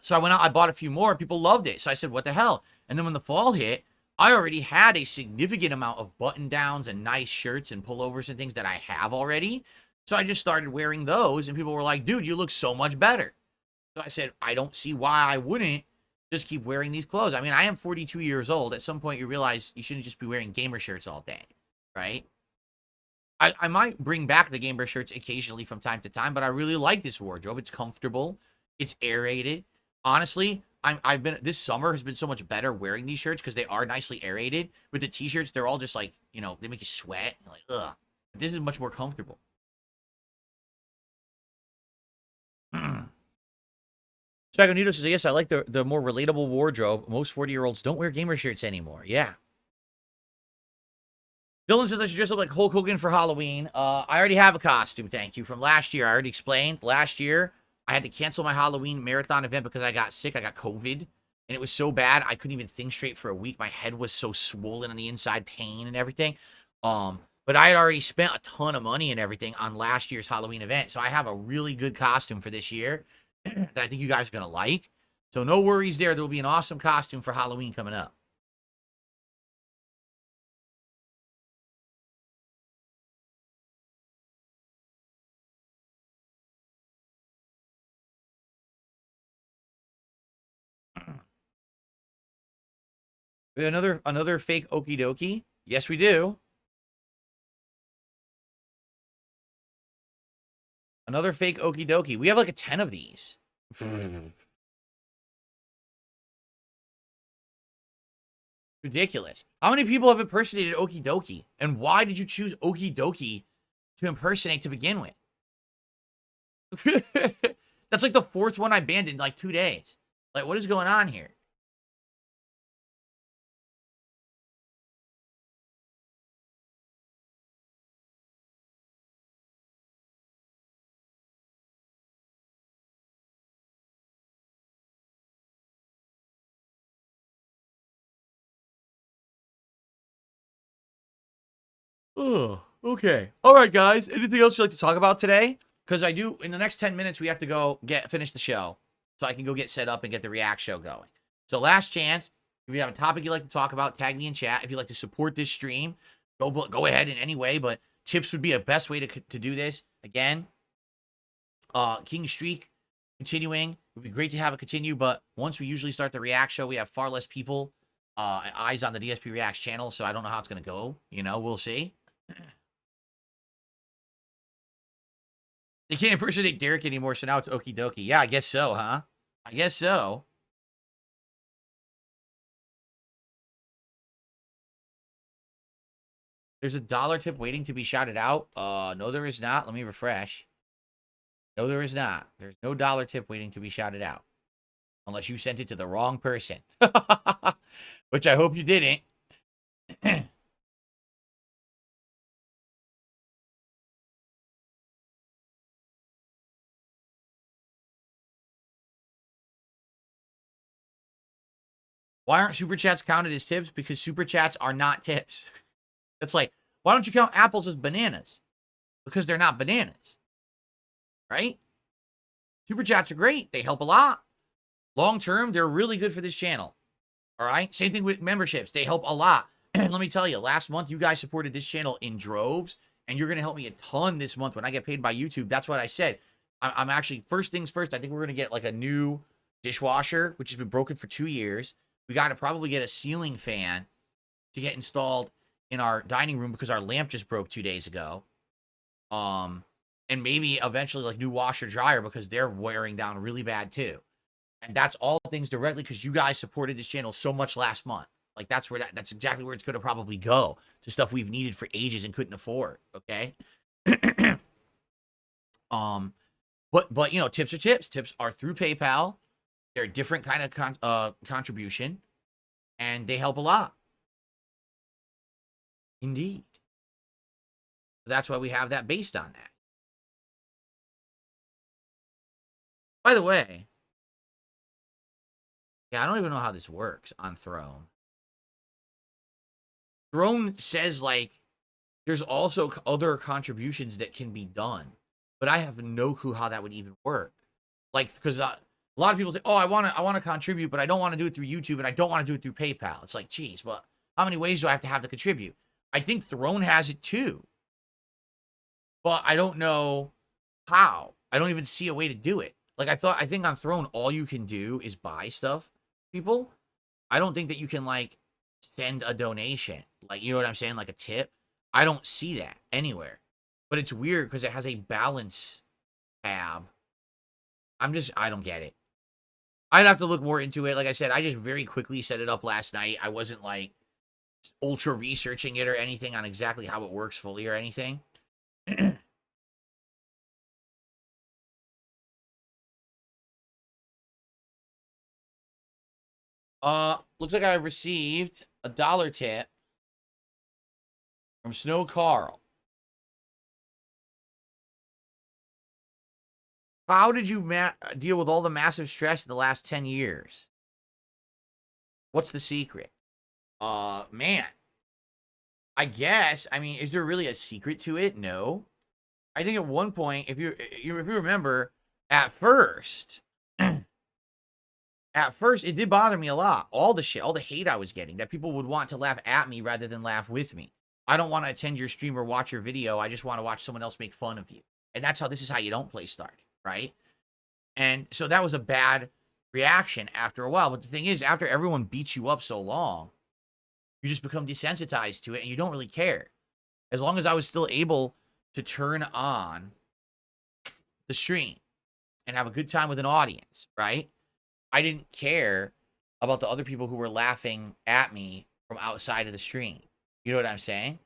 So I went out, I bought a few more, people loved it. So I said, what the hell? And then when the fall hit, I already had a significant amount of button downs and nice shirts and pullovers and things that I have already. So I just started wearing those and people were like, dude, you look so much better. So I said, I don't see why I wouldn't just keep wearing these clothes. I mean, I am 42 years old. At some point you realize you shouldn't just be wearing gamer shirts all day, right? I might bring back the Gamer shirts occasionally from time to time, but I really like this wardrobe. It's comfortable. It's aerated. Honestly, I've been this summer has been so much better wearing these shirts because they are nicely aerated. With the t-shirts, they're all just like, you know, they make you sweat. You're like, ugh. But this is much more comfortable. Spagonito says, yes, I like the more relatable wardrobe. Most 40-year-olds don't wear gamer shirts anymore. Yeah. Dylan says I should dress up like Hulk Hogan for Halloween. I already have a costume, thank you, from last year. I already explained. Last year, I had to cancel my Halloween marathon event because I got sick. I got COVID, and it was so bad I couldn't even think straight for a week. My head was so swollen on the inside, pain and everything. But I had already spent a ton of money and everything on last year's Halloween event, so I have a really good costume for this year that I think you guys are going to like. So no worries there. There will be an awesome costume for Halloween coming up. We have another fake okie dokie. Yes, we do. Another fake okie dokie. We have like a 10 of these. Ridiculous. How many people have impersonated okie dokie? And why did you choose okie dokie to impersonate to begin with? That's like the fourth one I banned in like 2 days. Like, what is going on here? Oh, okay. All right, guys. Anything else you'd like to talk about today? Because I do, in the next 10 minutes, we have to go finish the show. So I can go get set up and get the react show going. So last chance, if you have a topic you'd like to talk about, tag me in chat. If you'd like to support this stream, go ahead in any way. But tips would be a best way to do this. Again, King Streak continuing. It would be great to have it continue. But once we usually start the react show, we have far less people, eyes on the DSP Reacts channel. So I don't know how it's going to go. You know, we'll see. They can't impersonate Derek anymore, so now it's okie dokie. Yeah, I guess so, huh? I guess so. There's a dollar tip waiting to be shouted out. No, there is not. Let me refresh. No, there is not. There's no dollar tip waiting to be shouted out. Unless you sent it to the wrong person. Which I hope you didn't. Why aren't super chats counted as tips? Because super chats are not tips. It's like, why don't you count apples as bananas? Because they're not bananas. Right? Super chats are great. They help a lot. Long term, they're really good for this channel. All right? Same thing with memberships. They help a lot. And let me tell you, last month, you guys supported this channel in droves. And you're going to help me a ton this month when I get paid by YouTube. That's what I said. I'm actually, first things first, I think we're going to get like a new dishwasher, which has been broken for 2 years. We got to probably get a ceiling fan to get installed in our dining room because our lamp just broke 2 days ago. And maybe eventually like new washer dryer because they're wearing down really bad too. And that's all things directly because you guys supported this channel so much last month. Like that's exactly where it's going to probably go, to stuff we've needed for ages and couldn't afford. Okay. But you know, tips are tips. Tips are through PayPal. They're a different kind of contribution, and they help a lot. Indeed. That's why we have that based on that. By the way, yeah, I don't even know how this works on Throne. Throne says, like, there's also other contributions that can be done, but I have no clue how that would even work. Like, because a lot of people say, oh, I want to contribute, but I don't want to do it through YouTube, and I don't want to do it through PayPal. It's like, geez, well, how many ways do I have to contribute? I think Throne has it too, but I don't know how. I don't even see a way to do it. Like, I think on Throne, all you can do is buy stuff, people. I don't think that you can, like, send a donation. Like, you know what I'm saying? Like a tip. I don't see that anywhere. But it's weird because it has a balance tab. I don't get it. I'd have to look more into it. Like I said, I just very quickly set it up last night. I wasn't like ultra researching it or anything on exactly how it works fully or anything. Looks like I received a $1 tip from Snow Carl. How did you deal with all the massive stress in the last 10 years? What's the secret? Man. I guess, I mean, is there really a secret to it? No. I think at one point, if you remember, at first, it did bother me a lot. All the shit, all the hate I was getting, that people would want to laugh at me rather than laugh with me. I don't want to attend your stream or watch your video. I just want to watch someone else make fun of you. And this is how you don't play starting, right? And so that was a bad reaction after a while. But the thing is, after everyone beats you up so long, you just become desensitized to it and you don't really care. As long as I was still able to turn on the stream and have a good time with an audience, right? I didn't care about the other people who were laughing at me from outside of the stream. You know what I'm saying?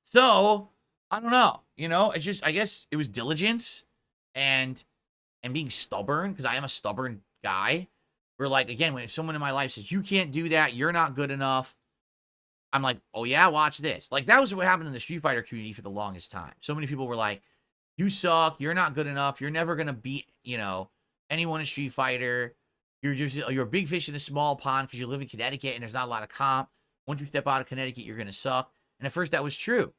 So, I don't know. You know, it's just, I guess it was diligence and being stubborn, because I am a stubborn guy. Where, like, again, when someone in my life says, you can't do that, you're not good enough, I'm like, oh yeah, watch this. Like, that was what happened in the Street Fighter community for the longest time. So many people were like, you suck, you're not good enough, you're never going to beat, you know, anyone in Street Fighter. You're a big fish in a small pond because you live in Connecticut and there's not a lot of comp. Once you step out of Connecticut, you're going to suck. And at first that was true.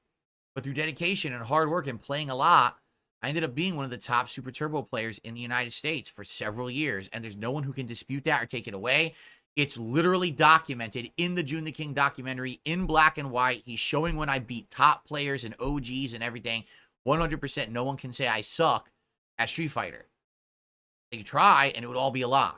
But through dedication and hard work and playing a lot, I ended up being one of the top Super Turbo players in the United States for several years, and there's no one who can dispute that or take it away. It's literally documented in the June the King documentary in black and white. He's showing when I beat top players and OGs and everything. 100%, no one can say I suck at Street Fighter. They try, and it would all be a lie.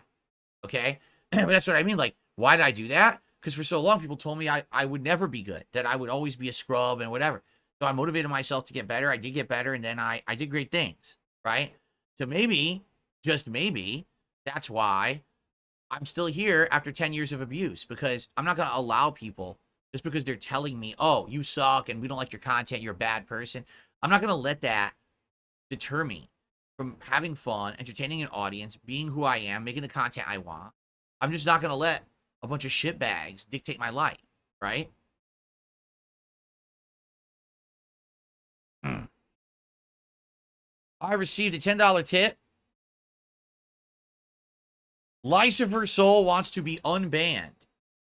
Okay? But that's what I mean. Like, why did I do that? Because for so long, people told me I would never be good, that I would always be a scrub and whatever. So I motivated myself to get better. I did get better, and then I did great things, right? So maybe, just maybe, that's why I'm still here after 10 years of abuse, because I'm not going to allow people, just because they're telling me, oh, you suck and we don't like your content, you're a bad person. I'm not going to let that deter me from having fun, entertaining an audience, being who I am, making the content I want. I'm just not going to let a bunch of shitbags dictate my life, right? I received a $10 tip. Lucifer Soul wants to be unbanned.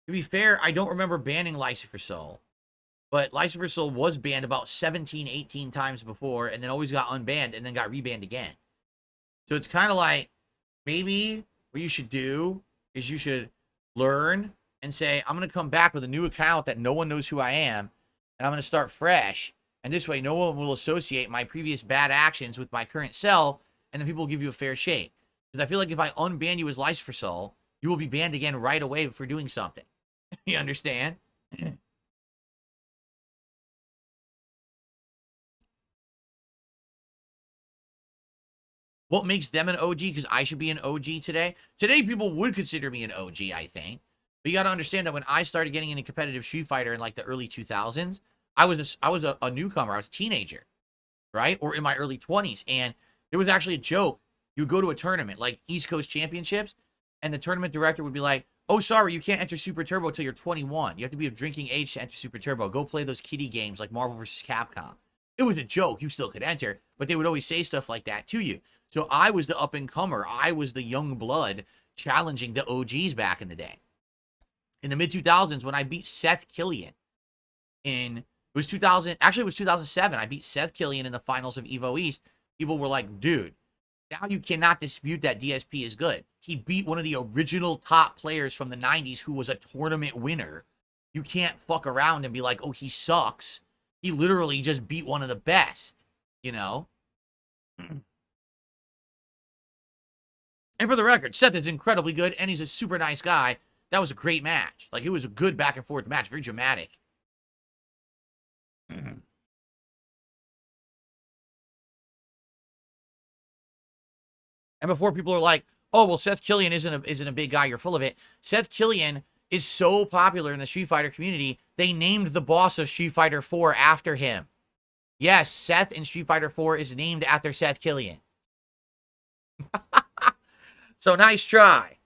To be fair, I don't remember banning Lucifer Soul. But Lucifer Soul was banned about 17, 18 times before, and then always got unbanned, and then got rebanned again. So it's kind of like, maybe what you should do is you should learn and say, I'm going to come back with a new account that no one knows who I am, and I'm going to start fresh. And this way, no one will associate my previous bad actions with my current self, and then people will give you a fair shake. Because I feel like if I unban you as Lucifer Soul, you will be banned again right away for doing something. You understand? What makes them an OG? Because I should be an OG today. Today, people would consider me an OG, I think. But you got to understand that when I started getting into competitive Street Fighter in like the early 2000s, I was a newcomer. I was a teenager, right? Or in my early 20s. And there was actually a joke. You would go to a tournament, like East Coast Championships, and the tournament director would be like, oh, sorry, you can't enter Super Turbo until you're 21. You have to be of drinking age to enter Super Turbo. Go play those kiddie games like Marvel vs. Capcom. It was a joke. You still could enter, but they would always say stuff like that to you. So I was the up-and-comer. I was the young blood challenging the OGs back in the day. In the mid-2000s, when I beat Seth Killian it was 2007. I beat Seth Killian in the finals of EVO East. People were like, dude, now you cannot dispute that DSP is good. He beat one of the original top players from the 90s who was a tournament winner. You can't fuck around and be like, oh, he sucks. He literally just beat one of the best, you know? And for the record, Seth is incredibly good, and he's a super nice guy. That was a great match. Like, it was a good back-and-forth match. Very dramatic. And before people are like, oh, well, Seth Killian isn't a big guy, you're full of it. Seth Killian is so popular in the Street Fighter community, they named the boss of Street Fighter 4 after him. Yes, Seth in Street Fighter 4 is named after Seth Killian. So nice try.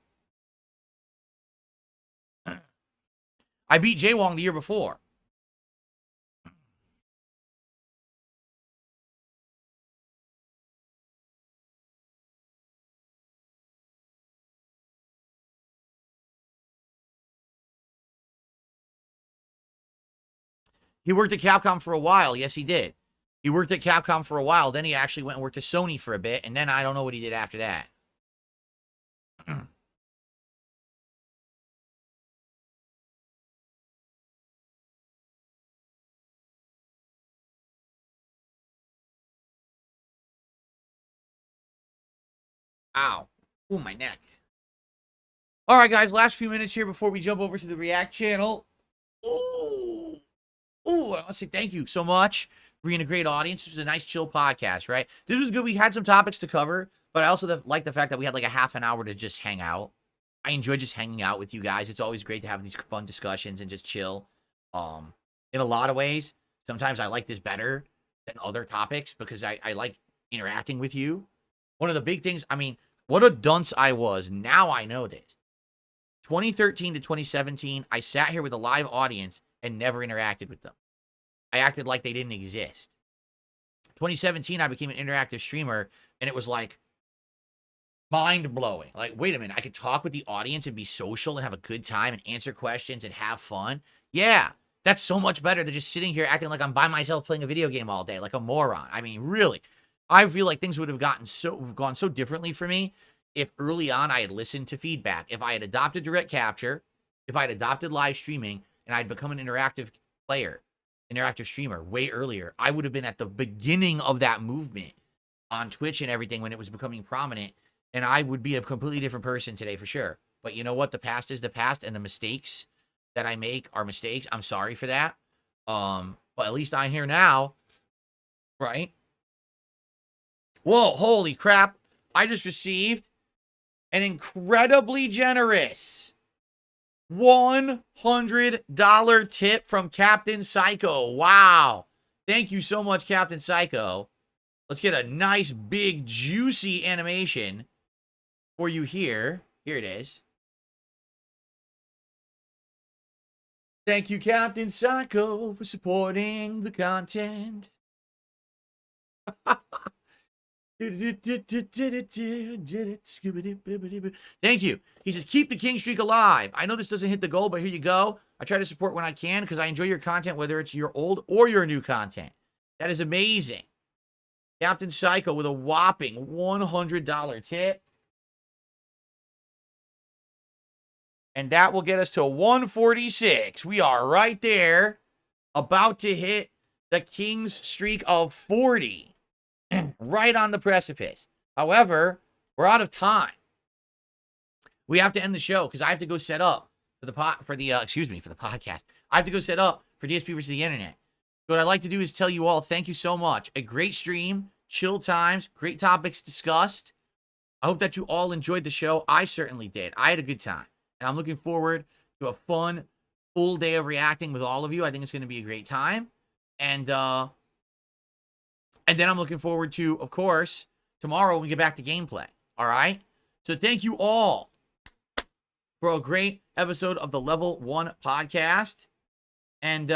I beat Jaywong the year before. He worked at Capcom for a while. Yes, he did. He worked at Capcom for a while. Then he actually went and worked at Sony for a bit. And then I don't know what he did after that. Ow. Ooh, my neck. All right, guys. Last few minutes here before we jump over to the React channel. Ooh. Ooh, I want to say thank you so much for being a great audience. This was a nice, chill podcast, right? This was good. We had some topics to cover, but I also like the fact that we had like a half an hour to just hang out. I enjoy just hanging out with you guys. It's always great to have these fun discussions and just chill. In a lot of ways, sometimes I like this better than other topics because I like interacting with you. One of the big things, I mean, what a dunce I was. Now I know this. 2013 to 2017, I sat here with a live audience and never interacted with them. I acted like they didn't exist. 2017, I became an interactive streamer, and it was like mind-blowing. Like, wait a minute, I could talk with the audience and be social and have a good time and answer questions and have fun? Yeah, that's so much better than just sitting here acting like I'm by myself playing a video game all day, like a moron. I mean, really, I feel like things would have gone so differently for me if early on I had listened to feedback, if I had adopted direct capture, if I had adopted live streaming, and I'd become an interactive player, interactive streamer way earlier. I would have been at the beginning of that movement on Twitch and everything when it was becoming prominent, and I would be a completely different person today for sure. But you know what? The past is the past, and the mistakes that I make are mistakes. I'm sorry for that. But at least I'm here now, right? Whoa, holy crap. I just received an incredibly generous $100 tip from Captain Psycho. Wow. Thank you so much, Captain Psycho. Let's get a nice, big, juicy animation for you here. Here it is. Thank you, Captain Psycho, for supporting the content. Thank you. He says, keep the king streak alive. I know this doesn't hit the goal, but here you go. I try to support when I can because I enjoy your content, whether it's your old or your new content. That is amazing. Captain Psycho with a whopping $100 tip. And that will get us to 146. We are right there, about to hit the king's streak of 40. Right on the precipice. However, we're out of time. We have to end the show because I have to go set up for the podcast. I have to go set up for DSP versus the internet. So what I'd like to do is tell you all thank you so much. A great stream, chill times, great topics discussed. I hope that you all enjoyed the show. I certainly did. I had a good time. And I'm looking forward to a fun, full day of reacting with all of you. I think it's going to be a great time. And then I'm looking forward to, of course, tomorrow when we get back to gameplay. All right? So thank you all for a great episode of the Level 1 podcast. And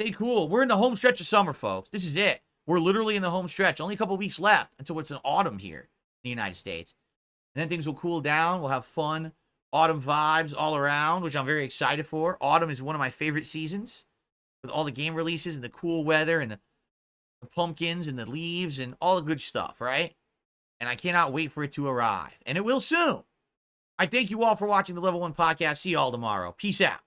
stay cool. We're in the home stretch of summer, folks. This is it. We're literally in the home stretch. Only a couple weeks left until it's an autumn here in the United States. And then things will cool down. We'll have fun autumn vibes all around, which I'm very excited for. Autumn is one of my favorite seasons with all the game releases and the cool weather and the pumpkins and the leaves and all the good stuff, right? And I cannot wait for it to arrive. And it will soon. I thank you all for watching the Level 1 podcast. See you all tomorrow. Peace out.